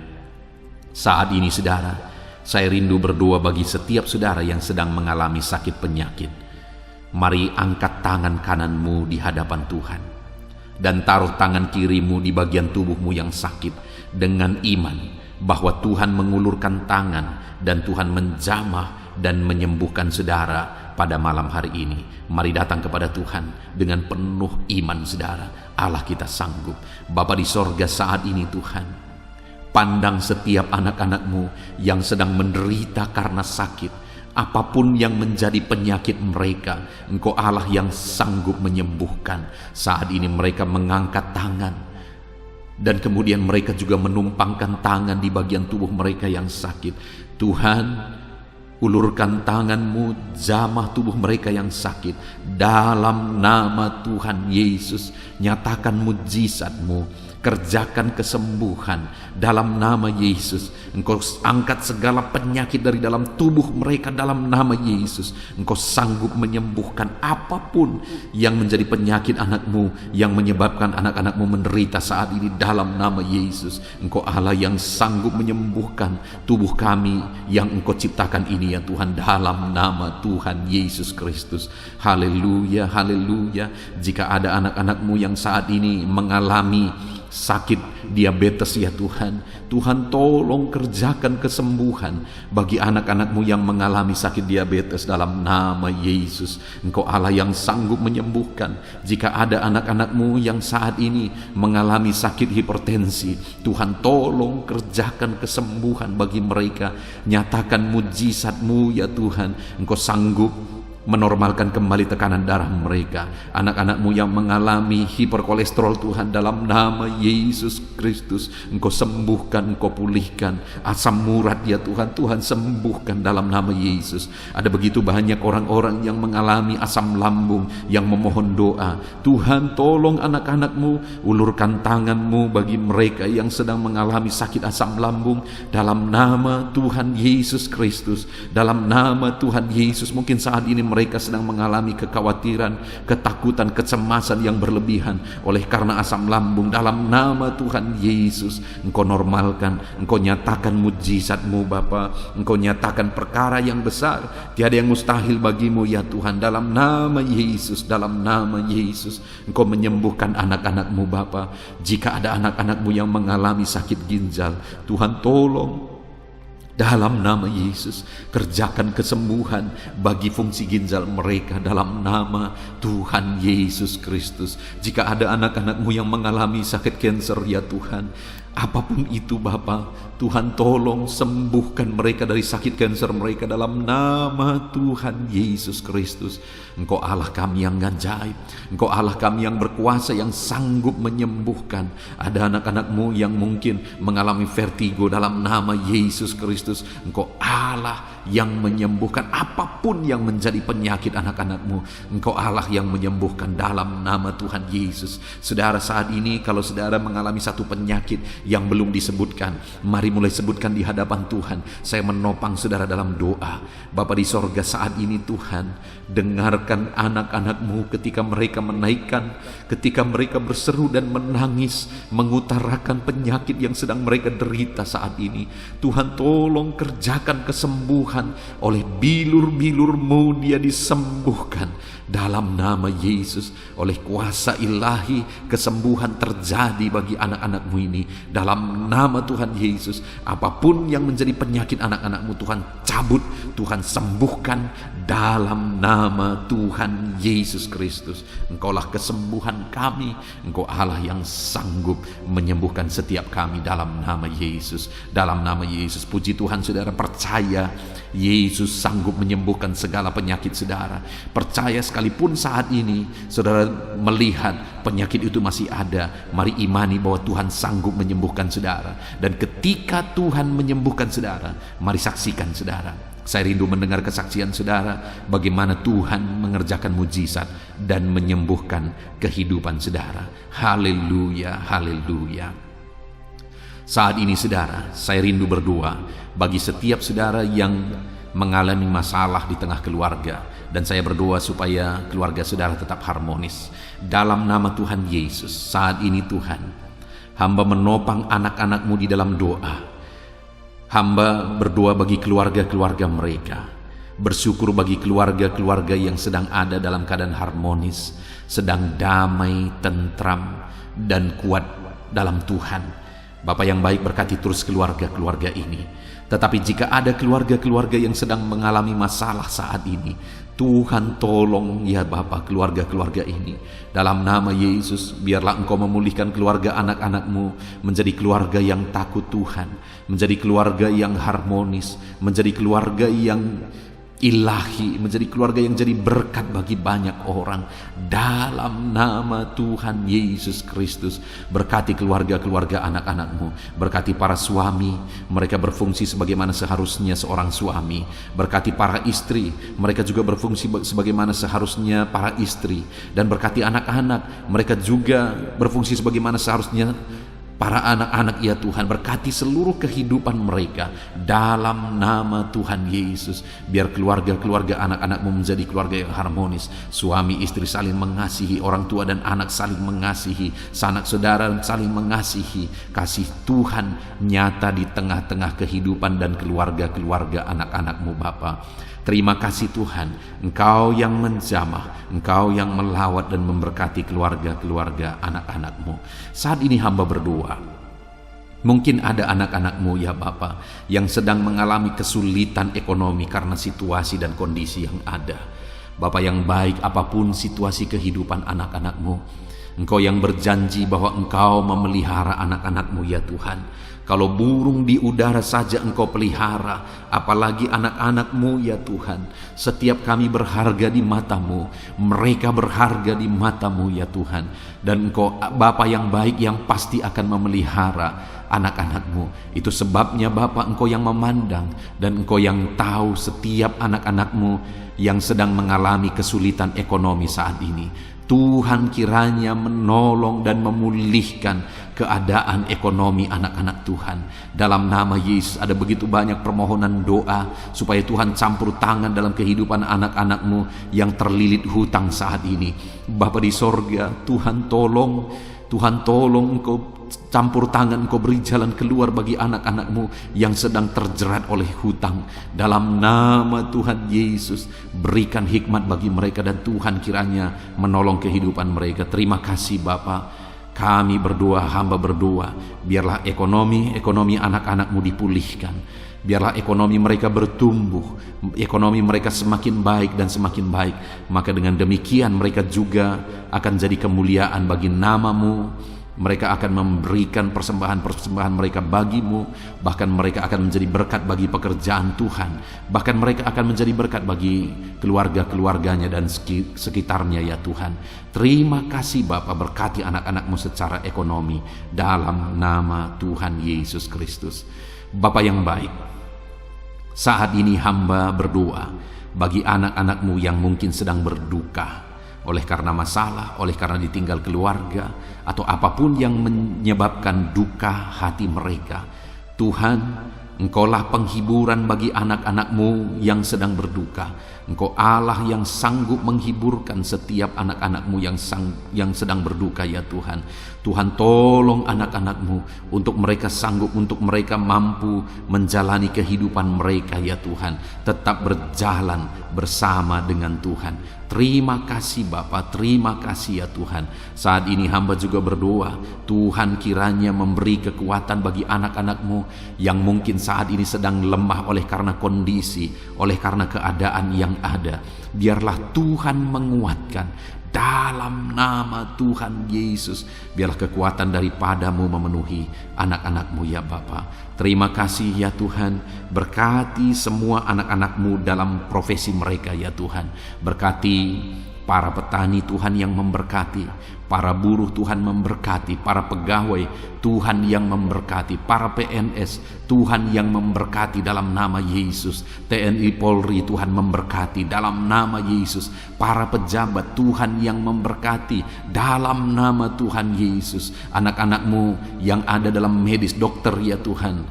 Saat ini saudara, saya rindu berdoa bagi setiap saudara yang sedang mengalami sakit penyakit. Mari angkat tangan kananmu di hadapan Tuhan, dan taruh tangan kirimu di bagian tubuhmu yang sakit dengan iman bahwa Tuhan mengulurkan tangan dan Tuhan menjamah dan menyembuhkan saudara pada malam hari ini. Mari datang kepada Tuhan dengan penuh iman saudara. Allah kita sanggup. Bapa di sorga, saat ini Tuhan, pandang setiap anak-anak-Mu yang sedang menderita karena sakit. Apapun yang menjadi penyakit mereka, Engkau Allah yang sanggup menyembuhkan. Saat ini mereka mengangkat tangan, dan kemudian mereka juga menumpangkan tangan di bagian tubuh mereka yang sakit. Tuhan, ulurkan tangan-Mu, jamah tubuh mereka yang sakit. Dalam nama Tuhan Yesus, nyatakan mujizat-Mu, kerjakan kesembuhan dalam nama Yesus. Engkau angkat segala penyakit dari dalam tubuh mereka dalam nama Yesus. Engkau sanggup menyembuhkan apapun yang menjadi penyakit anak-Mu, yang menyebabkan anak-anak-Mu menderita saat ini dalam nama Yesus. Engkau Allah yang sanggup menyembuhkan tubuh kami yang Engkau ciptakan ini ini ya Tuhan, dalam nama Tuhan Yesus Kristus. Haleluya, haleluya. Jika ada anak-anak-Mu yang saat ini mengalami sakit diabetes ya Tuhan, Tuhan tolong kerjakan kesembuhan bagi anak-anak-Mu yang mengalami sakit diabetes dalam nama Yesus. Engkau Allah yang sanggup menyembuhkan. Jika ada anak-anak-Mu yang saat ini mengalami sakit hipertensi, Tuhan tolong kerjakan kesembuhan bagi mereka. Nyatakan mujizat-Mu ya Tuhan. Engkau sanggup menormalkan kembali tekanan darah mereka. Anak-anak-Mu yang mengalami hiperkolesterol Tuhan, dalam nama Yesus Kristus Engkau sembuhkan, Engkau pulihkan. Asam urat ya Tuhan, Tuhan sembuhkan dalam nama Yesus. Ada begitu banyak orang-orang yang mengalami asam lambung yang memohon doa. Tuhan tolong anak-anak-Mu, ulurkan tangan-Mu bagi mereka yang sedang mengalami sakit asam lambung dalam nama Tuhan Yesus Kristus. Dalam nama Tuhan Yesus, mungkin saat ini mereka sedang mengalami kekhawatiran, ketakutan, kecemasan yang berlebihan oleh karena asam lambung. Dalam nama Tuhan Yesus, Engkau normalkan, Engkau nyatakan mujizat-Mu Bapa. Engkau nyatakan perkara yang besar, tiada yang mustahil bagi-Mu ya Tuhan. Dalam nama Yesus, dalam nama Yesus, Engkau menyembuhkan anak-anak-Mu Bapa. Jika ada anak-anak-Mu yang mengalami sakit ginjal, Tuhan tolong dalam nama Yesus, kerjakan kesembuhan bagi fungsi ginjal mereka dalam nama Tuhan Yesus Kristus. Jika ada anak-anak-Mu yang mengalami sakit kanker ya Tuhan, apapun itu Bapa, Tuhan tolong sembuhkan mereka dari sakit kanker mereka dalam nama Tuhan Yesus Kristus. Engkau Allah kami yang ajaib, Engkau Allah kami yang berkuasa, yang sanggup menyembuhkan. Ada anak-anak-Mu yang mungkin mengalami vertigo, dalam nama Yesus Kristus Engkau Allah yang menyembuhkan. Apapun yang menjadi penyakit anak-anak-Mu, Engkau Allah yang menyembuhkan dalam nama Tuhan Yesus. Saudara, saat ini kalau saudara mengalami satu penyakit yang belum disebutkan, mari mulai sebutkan di hadapan Tuhan. Saya menopang saudara dalam doa. Bapa di sorga, saat ini Tuhan, dengarkan anak-anak-Mu ketika mereka menaikkan, ketika mereka berseru dan menangis, mengutarakan penyakit yang sedang mereka derita saat ini. Tuhan tolong kerjakan kesembuhan. Oleh bilur-bilur-Mu dia disembuhkan dalam nama Yesus. Oleh kuasa ilahi, kesembuhan terjadi bagi anak-anak-Mu ini dalam nama Tuhan Yesus. Apapun yang menjadi penyakit anak-anak-Mu, Tuhan cabut, Tuhan sembuhkan dalam nama Tuhan Yesus Kristus. Engkaulah kesembuhan kami, Engkau Allah yang sanggup menyembuhkan setiap kami dalam nama Yesus. Dalam nama Yesus, puji Tuhan, saudara percaya Yesus sanggup menyembuhkan segala penyakit saudara. Percaya sekalipun saat ini saudara melihat penyakit itu masih ada, mari imani bahwa Tuhan sanggup menyembuhkan saudara. Dan ketika Tuhan menyembuhkan saudara, mari saksikan saudara. Saya rindu mendengar kesaksian saudara bagaimana Tuhan mengerjakan mujizat dan menyembuhkan kehidupan saudara. Haleluya, haleluya. Saat ini saudara, saya rindu berdoa bagi setiap saudara yang mengalami masalah di tengah keluarga, dan saya berdoa supaya keluarga saudara tetap harmonis. Dalam nama Tuhan Yesus, saat ini Tuhan, hamba menopang anak-anak-Mu di dalam doa. Hamba berdoa bagi keluarga-keluarga mereka, bersyukur bagi keluarga-keluarga yang sedang ada dalam keadaan harmonis, sedang damai, tentram, dan kuat dalam Tuhan. Bapa yang baik, berkati terus keluarga-keluarga ini. Tetapi jika ada keluarga-keluarga yang sedang mengalami masalah saat ini, Tuhan tolong ya Bapa keluarga-keluarga ini. Dalam nama Yesus, biarlah Engkau memulihkan keluarga anak-anak-Mu menjadi keluarga yang takut Tuhan, menjadi keluarga yang harmonis, menjadi keluarga yang ilahi, menjadi keluarga yang jadi berkat bagi banyak orang. Dalam nama Tuhan Yesus Kristus, berkati keluarga-keluarga anak-anak-Mu, berkati para suami, mereka berfungsi sebagaimana seharusnya seorang suami. Berkati para istri, mereka juga berfungsi sebagaimana seharusnya para istri. Dan berkati anak-anak, mereka juga berfungsi sebagaimana seharusnya para anak-anak ya Tuhan, berkati seluruh kehidupan mereka dalam nama Tuhan Yesus. Biar keluarga-keluarga anak-anakmu menjadi keluarga yang harmonis, suami istri saling mengasihi, orang tua dan anak saling mengasihi, sanak saudara saling mengasihi. Kasih Tuhan nyata di tengah-tengah kehidupan dan keluarga-keluarga anak-anakmu Bapa. Terima kasih Tuhan, Engkau yang menjamah, Engkau yang melawat dan memberkati keluarga-keluarga anak-anakmu. Saat ini hamba berdoa, mungkin ada anak-anakmu ya Bapa yang sedang mengalami kesulitan ekonomi karena situasi dan kondisi yang ada. Bapa yang baik, apapun situasi kehidupan anak-anakmu, Engkau yang berjanji bahwa Engkau memelihara anak-anakmu ya Tuhan. Kalau burung di udara saja Engkau pelihara, apalagi anak-anakmu ya Tuhan. Setiap kami berharga di mata-Mu, mereka berharga di mata-Mu ya Tuhan. Dan Engkau Bapa yang baik yang pasti akan memelihara anak-anakmu. Itu sebabnya Bapa, Engkau yang memandang dan Engkau yang tahu setiap anak-anakmu yang sedang mengalami kesulitan ekonomi saat ini. Tuhan kiranya menolong dan memulihkan keadaan ekonomi anak-anak Tuhan. Dalam nama Yesus, ada begitu banyak permohonan doa supaya Tuhan campur tangan dalam kehidupan anak-anakmu yang terlilit hutang saat ini. Bapa di sorga, Tuhan tolong Engkau campur tangan, Engkau beri jalan keluar bagi anak-anakmu yang sedang terjerat oleh hutang. Dalam nama Tuhan Yesus, berikan hikmat bagi mereka dan Tuhan kiranya menolong kehidupan mereka. Terima kasih Bapa. Kami berdoa, hamba berdoa, biarlah ekonomi anak-anakmu dipulihkan. Biarlah ekonomi mereka bertumbuh, ekonomi mereka semakin baik dan semakin baik. Maka dengan demikian mereka juga akan jadi kemuliaan bagi nama-Mu. Mereka akan memberikan persembahan-persembahan mereka bagimu. Bahkan mereka akan menjadi berkat bagi pekerjaan Tuhan. Bahkan mereka akan menjadi berkat bagi keluarga-keluarganya dan sekitarnya ya Tuhan. Terima kasih Bapa, berkati anak-anakmu secara ekonomi dalam nama Tuhan Yesus Kristus. Bapa yang baik, saat ini hamba berdoa bagi anak-anakmu yang mungkin sedang berduka oleh karena masalah, oleh karena ditinggal keluarga, atau apapun yang menyebabkan duka hati mereka. Tuhan, Engkaulah penghiburan bagi anak-anakmu yang sedang berduka. Engkau Allah yang sanggup menghiburkan setiap anak-anakmu yang sedang berduka ya Tuhan. Tuhan tolong anak-anakmu untuk mereka sanggup, untuk mereka mampu menjalani kehidupan mereka ya Tuhan. Tetap berjalan bersama dengan Tuhan. Terima kasih Bapa, terima kasih ya Tuhan. Saat ini hamba juga berdoa, Tuhan kiranya memberi kekuatan bagi anak-anakmu yang mungkin saat ini sedang lemah oleh karena kondisi, oleh karena keadaan yang ada. Biarlah Tuhan menguatkan dalam nama Tuhan Yesus. Biarlah kekuatan daripada-Mu memenuhi anak-anakmu ya Bapa. Terima kasih ya Tuhan. Berkati semua anak-anakmu dalam profesi mereka ya Tuhan. Berkati para petani Tuhan yang memberkati, para buruh Tuhan memberkati, para pegawai Tuhan yang memberkati, para PNS Tuhan yang memberkati dalam nama Yesus. TNI Polri Tuhan memberkati dalam nama Yesus. Para pejabat Tuhan yang memberkati dalam nama Tuhan Yesus. Anak-anakmu yang ada dalam medis, dokter ya Tuhan,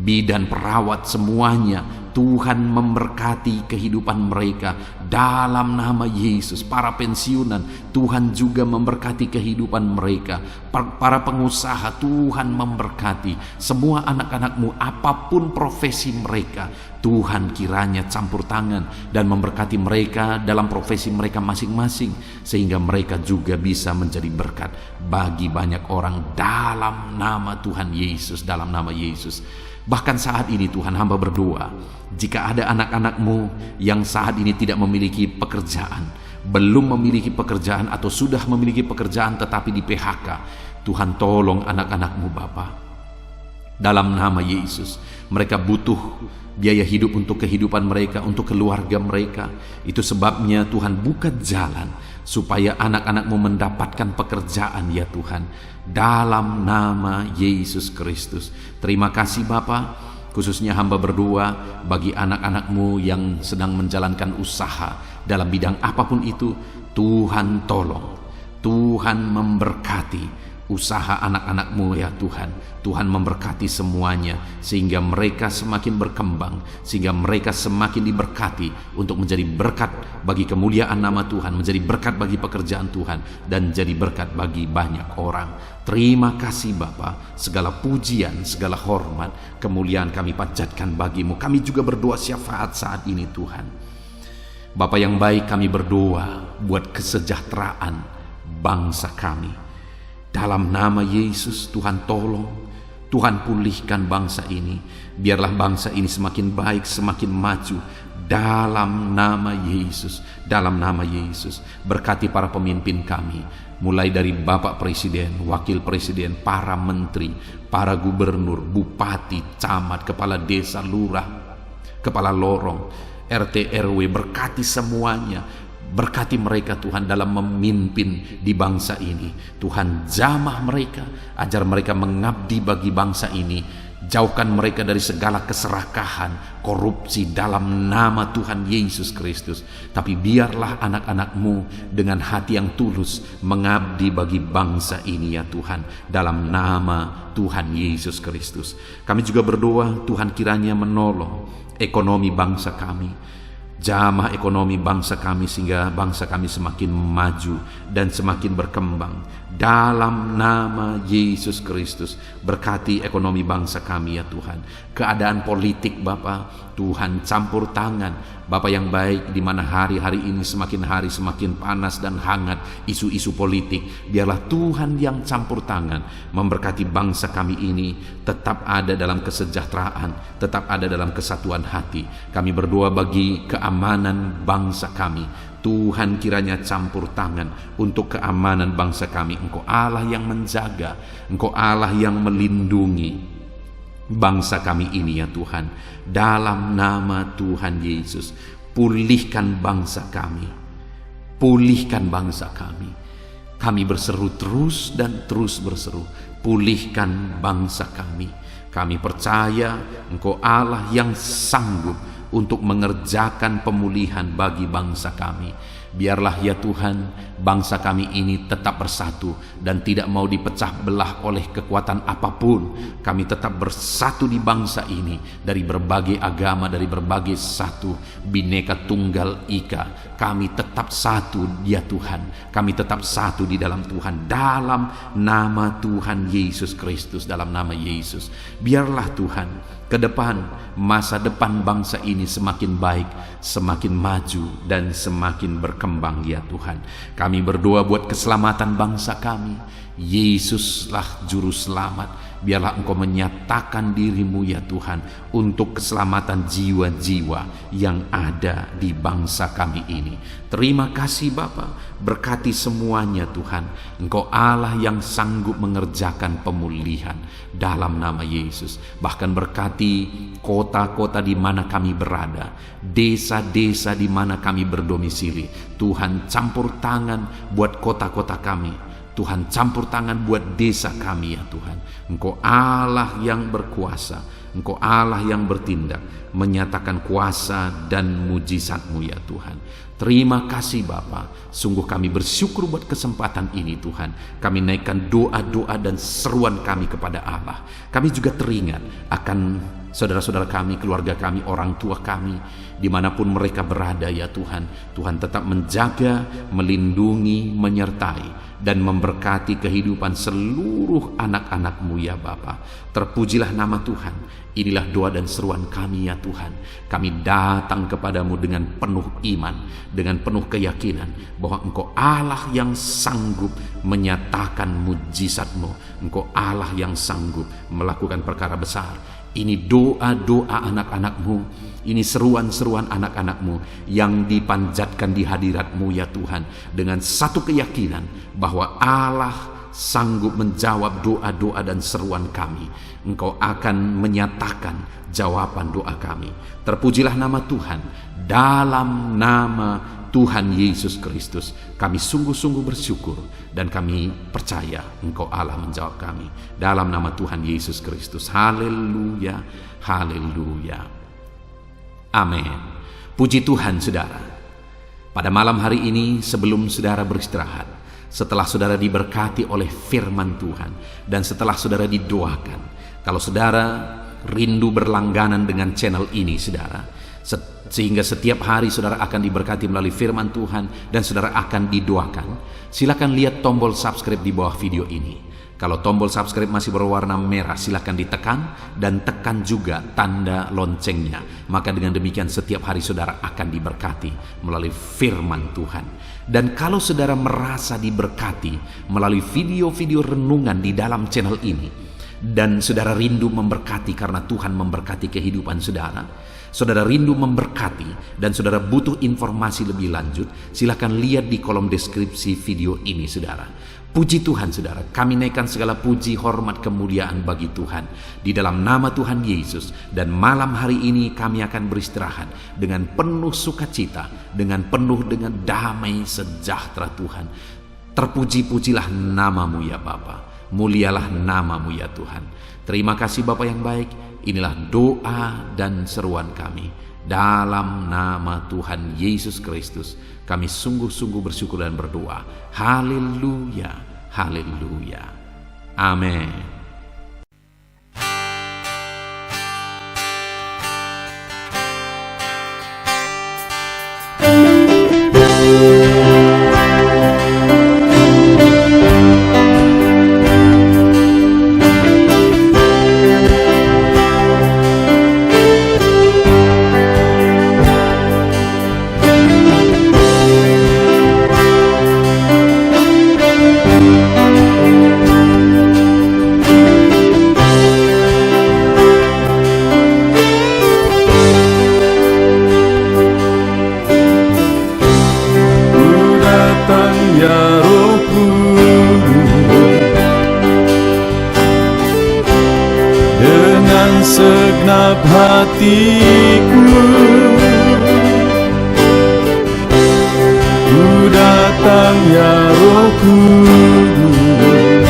bidan, perawat, semuanya Tuhan memberkati kehidupan mereka dalam nama Yesus. Para pensiunan Tuhan juga memberkati kehidupan mereka. Para pengusaha Tuhan memberkati. Semua anak-anakmu apapun profesi mereka, Tuhan kiranya campur tangan dan memberkati mereka dalam profesi mereka masing-masing, sehingga mereka juga bisa menjadi berkat bagi banyak orang dalam nama Tuhan Yesus, dalam nama Yesus. Bahkan saat ini Tuhan, hamba berdoa, jika ada anak-anakmu yang saat ini tidak memiliki pekerjaan, belum memiliki pekerjaan atau sudah memiliki pekerjaan tetapi di PHK, Tuhan tolong anak-anakmu Bapa. Dalam nama Yesus, mereka butuh biaya hidup untuk kehidupan mereka, untuk keluarga mereka. Itu sebabnya Tuhan buka jalan supaya anak-anakmu mendapatkan pekerjaan ya Tuhan. Dalam nama Yesus Kristus. Terima kasih Bapa. Khususnya hamba berdoa bagi anak-anakmu yang sedang menjalankan usaha dalam bidang apapun itu. Tuhan tolong, Tuhan memberkati, usaha anak-anak-Mu ya Tuhan. Tuhan memberkati semuanya sehingga mereka semakin berkembang, sehingga mereka semakin diberkati untuk menjadi berkat bagi kemuliaan nama Tuhan, menjadi berkat bagi pekerjaan Tuhan, dan jadi berkat bagi banyak orang. Terima kasih Bapa, segala pujian, segala hormat, kemuliaan kami panjatkan bagi-Mu. Kami juga berdoa syafaat saat ini Tuhan. Bapa yang baik, kami berdoa buat kesejahteraan bangsa kami. Dalam nama Yesus, Tuhan tolong, Tuhan pulihkan bangsa ini. Biarlah bangsa ini semakin baik, semakin maju. Dalam nama Yesus, dalam nama Yesus. Berkati para pemimpin kami, mulai dari Bapak Presiden, Wakil Presiden, para menteri, para gubernur, bupati, camat, kepala desa, lurah, kepala lorong, RT RW. Berkati semuanya. Berkati mereka Tuhan dalam memimpin di bangsa ini. Tuhan jamah mereka, ajar mereka mengabdi bagi bangsa ini. Jauhkan mereka dari segala keserakahan, korupsi dalam nama Tuhan Yesus Kristus. Tapi biarlah anak-anak-Mu dengan hati yang tulus mengabdi bagi bangsa ini ya Tuhan, dalam nama Tuhan Yesus Kristus. Kami juga berdoa Tuhan kiranya menolong ekonomi bangsa kami. Jamah ekonomi bangsa kami sehingga bangsa kami semakin maju dan semakin berkembang. Dalam nama Yesus Kristus, berkati ekonomi bangsa kami ya Tuhan. Keadaan politik Bapa, Tuhan campur tangan. Bapa yang baik, di mana hari-hari ini semakin hari semakin panas dan hangat isu-isu politik. Biarlah Tuhan yang campur tangan memberkati bangsa kami ini tetap ada dalam kesejahteraan, tetap ada dalam kesatuan hati. Kami berdoa bagi keamanan bangsa kami. Tuhan kiranya campur tangan untuk keamanan bangsa kami. Engkau Allah yang menjaga, Engkau Allah yang melindungi bangsa kami ini ya Tuhan. Dalam nama Tuhan Yesus, pulihkan bangsa kami, pulihkan bangsa kami. Kami berseru terus dan terus berseru, pulihkan bangsa kami. Kami percaya Engkau Allah yang sanggup untuk mengerjakan pemulihan bagi bangsa kami. Biarlah ya Tuhan, bangsa kami ini tetap bersatu dan tidak mau dipecah belah oleh kekuatan apapun. Kami tetap bersatu di bangsa ini, dari berbagai agama, dari berbagai satu, Bhinneka Tunggal Ika. Kami tetap satu ya Tuhan, kami tetap satu di dalam Tuhan, dalam nama Tuhan Yesus Kristus, dalam nama Yesus. Biarlah Tuhan, ke depan, masa depan bangsa ini semakin baik, semakin maju dan semakin berkembang ya Tuhan. Kami berdoa buat keselamatan bangsa kami. Yesuslah juru selamat. Biarlah Engkau menyatakan diri-Mu ya Tuhan untuk keselamatan jiwa-jiwa yang ada di bangsa kami ini. Terima kasih Bapa, berkati semuanya Tuhan. Engkau Allah yang sanggup mengerjakan pemulihan dalam nama Yesus. Bahkan berkati kota-kota di mana kami berada, desa-desa di mana kami berdomisili. Tuhan campur tangan buat kota-kota kami. Tuhan campur tangan buat desa kami ya Tuhan. Engkau Allah yang berkuasa, Engkau Allah yang bertindak, menyatakan kuasa dan mujizat-Mu ya Tuhan. Terima kasih Bapa. Sungguh kami bersyukur buat kesempatan ini Tuhan. Kami naikkan doa-doa dan seruan kami kepada Allah. Kami juga teringat akan saudara-saudara kami, keluarga kami, orang tua kami, dimanapun mereka berada ya Tuhan. Tuhan tetap menjaga, melindungi, menyertai dan memberkati kehidupan seluruh anak-anak-Mu ya Bapa. Terpujilah nama Tuhan. Inilah doa dan seruan kami ya Tuhan. Kami datang kepadamu dengan penuh iman, dengan penuh keyakinan bahwa Engkau Allah yang sanggup menyatakan mujizat-Mu. Engkau Allah yang sanggup melakukan perkara besar. Ini doa-doa anak-anak-Mu, ini seruan-seruan anak-anak-Mu yang dipanjatkan di hadirat-Mu ya Tuhan, dengan satu keyakinan bahwa Allah sanggup menjawab doa-doa dan seruan kami. Engkau akan menyatakan jawaban doa kami. Terpujilah nama Tuhan. Dalam nama Tuhan Yesus Kristus kami sungguh-sungguh bersyukur dan kami percaya Engkau Allah menjawab kami. Dalam nama Tuhan Yesus Kristus. Haleluya, haleluya. Amin. Puji Tuhan saudara. Pada malam hari ini sebelum saudara beristirahat, setelah saudara diberkati oleh firman Tuhan, dan setelah saudara didoakan, kalau saudara rindu berlangganan dengan channel ini saudara, sehingga setiap hari saudara akan diberkati melalui firman Tuhan dan saudara akan didoakan, silakan lihat tombol subscribe di bawah video ini. Kalau tombol subscribe masih berwarna merah, silakan ditekan dan tekan juga tanda loncengnya. Maka dengan demikian setiap hari saudara akan diberkati melalui firman Tuhan. Dan kalau saudara merasa diberkati melalui video-video renungan di dalam channel ini, dan saudara rindu memberkati karena Tuhan memberkati kehidupan saudara, saudara rindu memberkati dan saudara butuh informasi lebih lanjut, silakan lihat di kolom deskripsi video ini saudara. Puji Tuhan saudara, kami naikkan segala puji, hormat, kemuliaan bagi Tuhan di dalam nama Tuhan Yesus. Dan malam hari ini kami akan beristirahat dengan penuh sukacita, dengan damai sejahtera Tuhan. Terpuji-pujilah namamu ya Bapa, mulialah namamu ya Tuhan. Terima kasih Bapa yang baik. Inilah doa dan seruan kami dalam nama Tuhan Yesus Kristus. Kami sungguh-sungguh bersyukur dan berdoa. Haleluya, haleluya. Amin. Segenap hatiku ku datang ya Roh Kudus,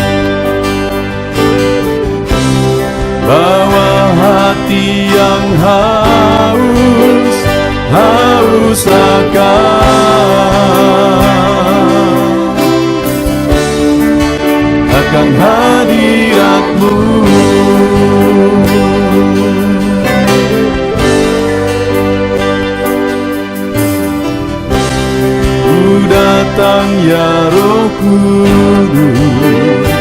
bawa hati yang haus akan hadirat-Mu. Datang ya Roh Kudus,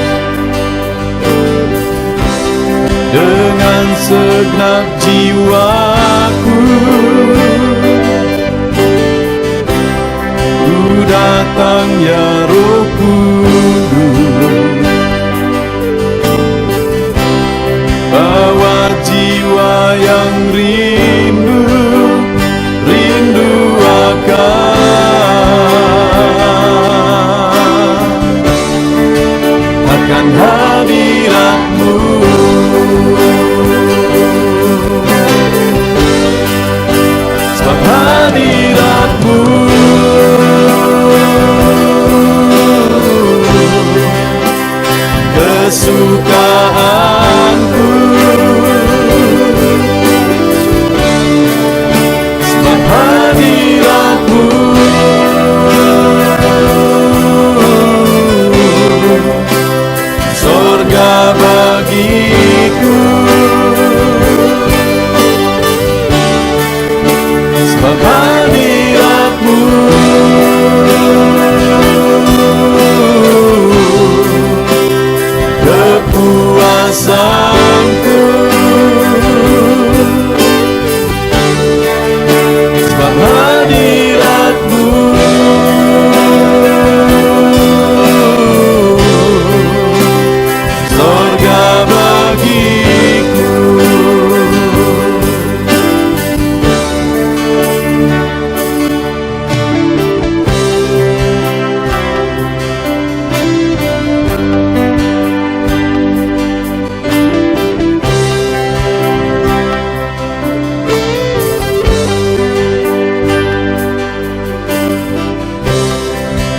dengan segenap jiwaku ku datang ya Roh Kudus, bawa jiwa yang rindu akan hadirat-Mu. Sebab hadirat-Mu kesukaanku, sebab hadirat-Mu surga bagiku, sebab hadirat-Mu kepuasanku, sebab hadirat-Mu surga bagiku.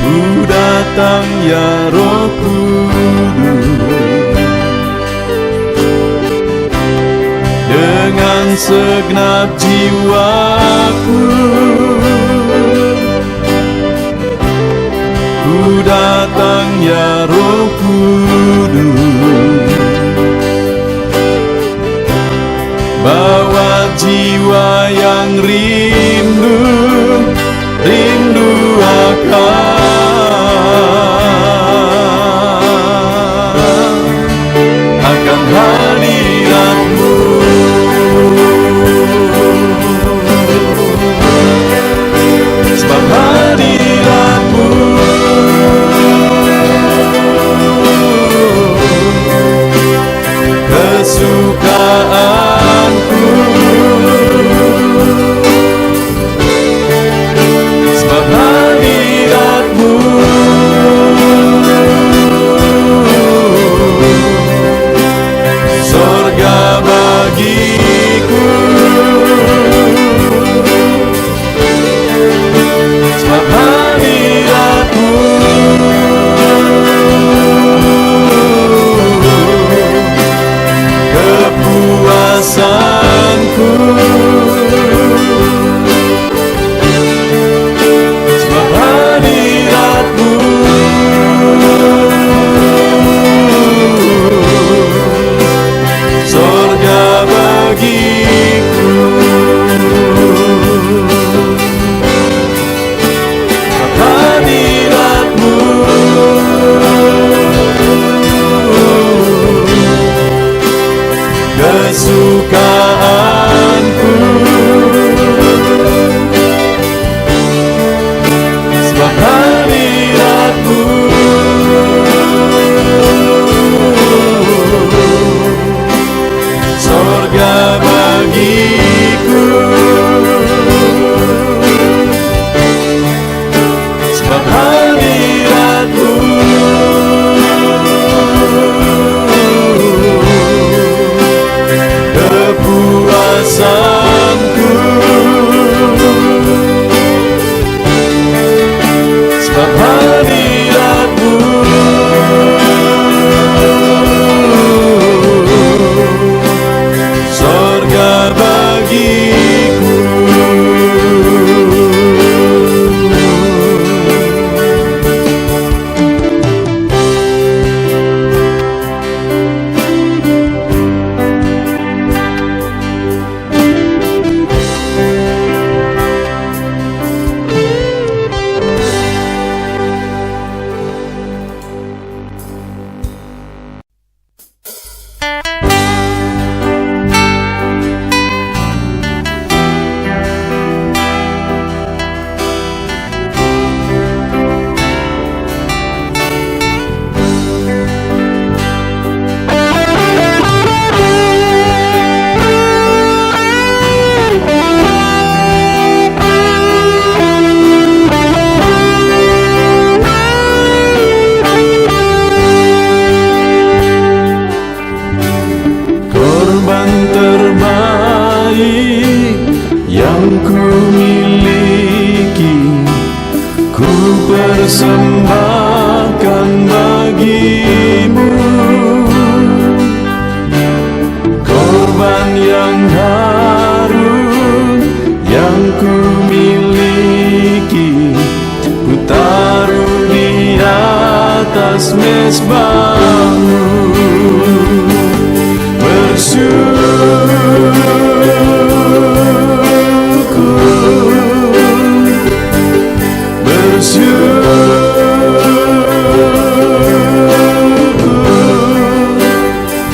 Ku datang ya Roh Kudus, dengan segenap jiwaku ku datang datang ya Roh Kudus, bawa jiwa yang rindu akan hadirat-Mu. Sebab hadirat-Mu kesukaanku, sebab hadirat-Mu sorga bagiku, sebab hadirat-Mu kepuasanku, sebab hadirat-Mu sorga bagiku, sebab hadirat-Mu kesukaanku, sebab hadirat-Mu sorga bagiku, sebab hadirat-Mu kepuasanku, sebab hadirat-Mu sorga bagiku. Korban terbaik yang ku miliki, ku persembahkan bagi-Mu. Korban yang harum yang ku miliki, ku taruh di atas mezbah-Mu.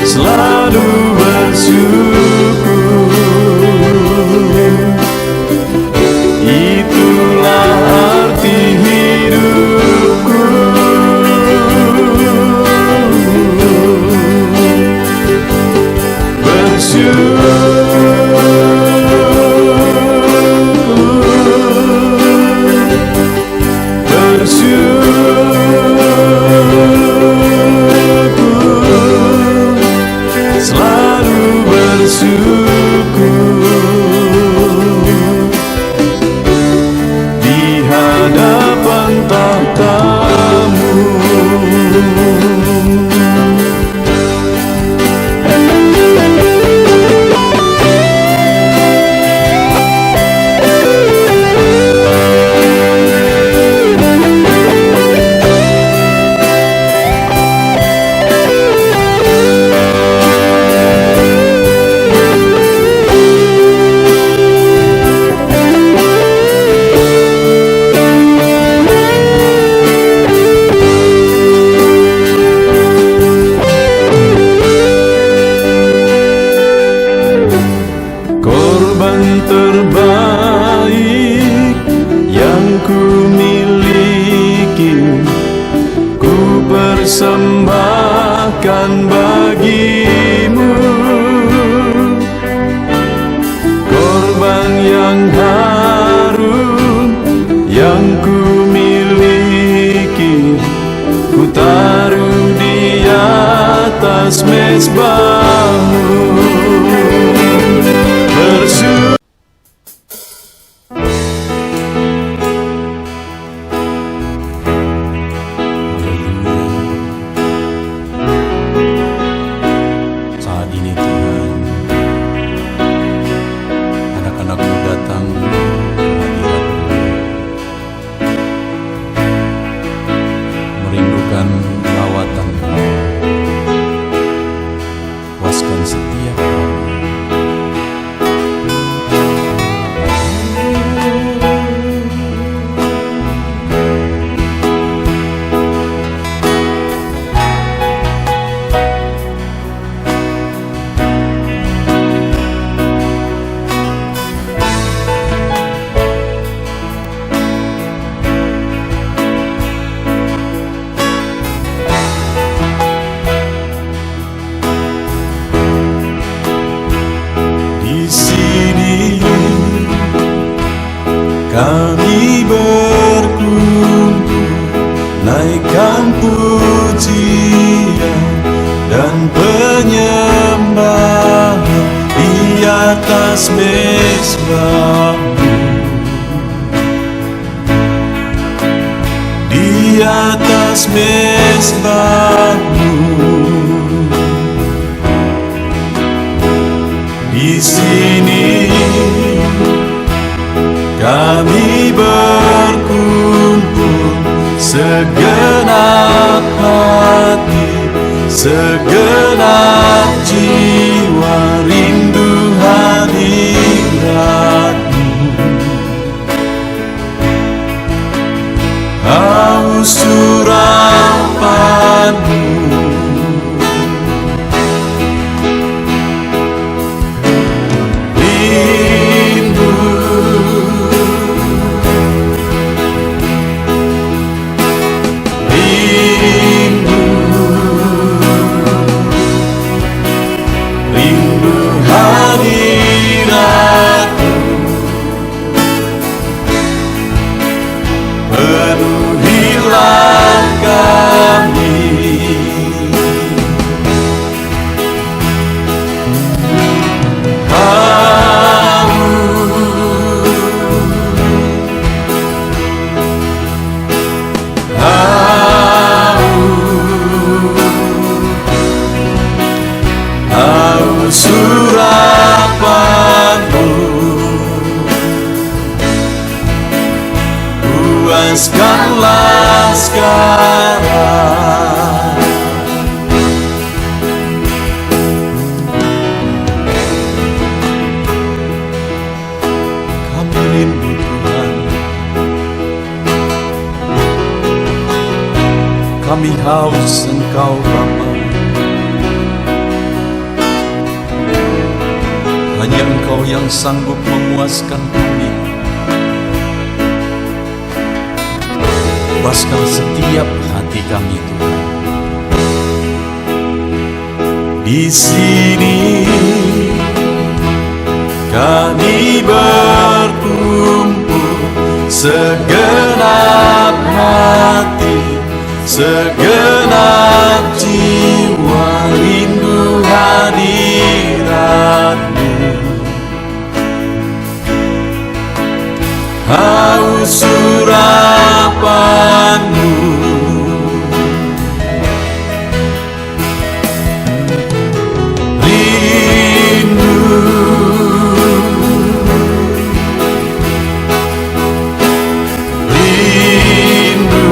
Selalu bersyukur, itulah arti hidupku. persembahkan bagimu korban yang harum yang ku miliki, ku taruh di atas mezbahmu. Saat ini Tuhan, anak-anak-Mu datang ke hadirat-Mu, merindukan lawatan-Mu. Puaskan setiap kami. Kami berkumpul, naikkan pujian dan penyembahan di atas mezbah-Mu, di atas mezbah-Mu. Di sini kami berkumpul, segenap hati, segenap jiwa, rindu hadirat-Mu. Haus urapan-Mu, penuhilah kami. Haus urapan-Mu, puaskanlah sekarang. Kami rindu Tuhan, kami haus Engkau Bapa. Hanya Engkau yang sanggup memuaskan kami. Puaskan setiap hati kami Tuhan. Di sini kami berkumpul, segenap hati, segenap jiwa, rindu hadirat-Mu. Haus urapan-Mu, rindu, rindu,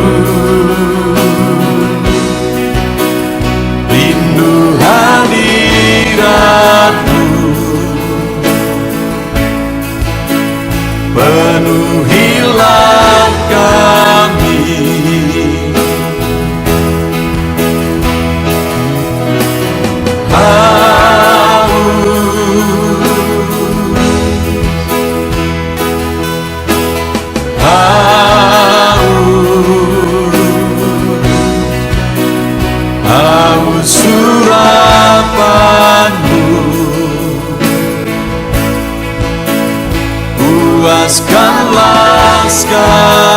memuaskan.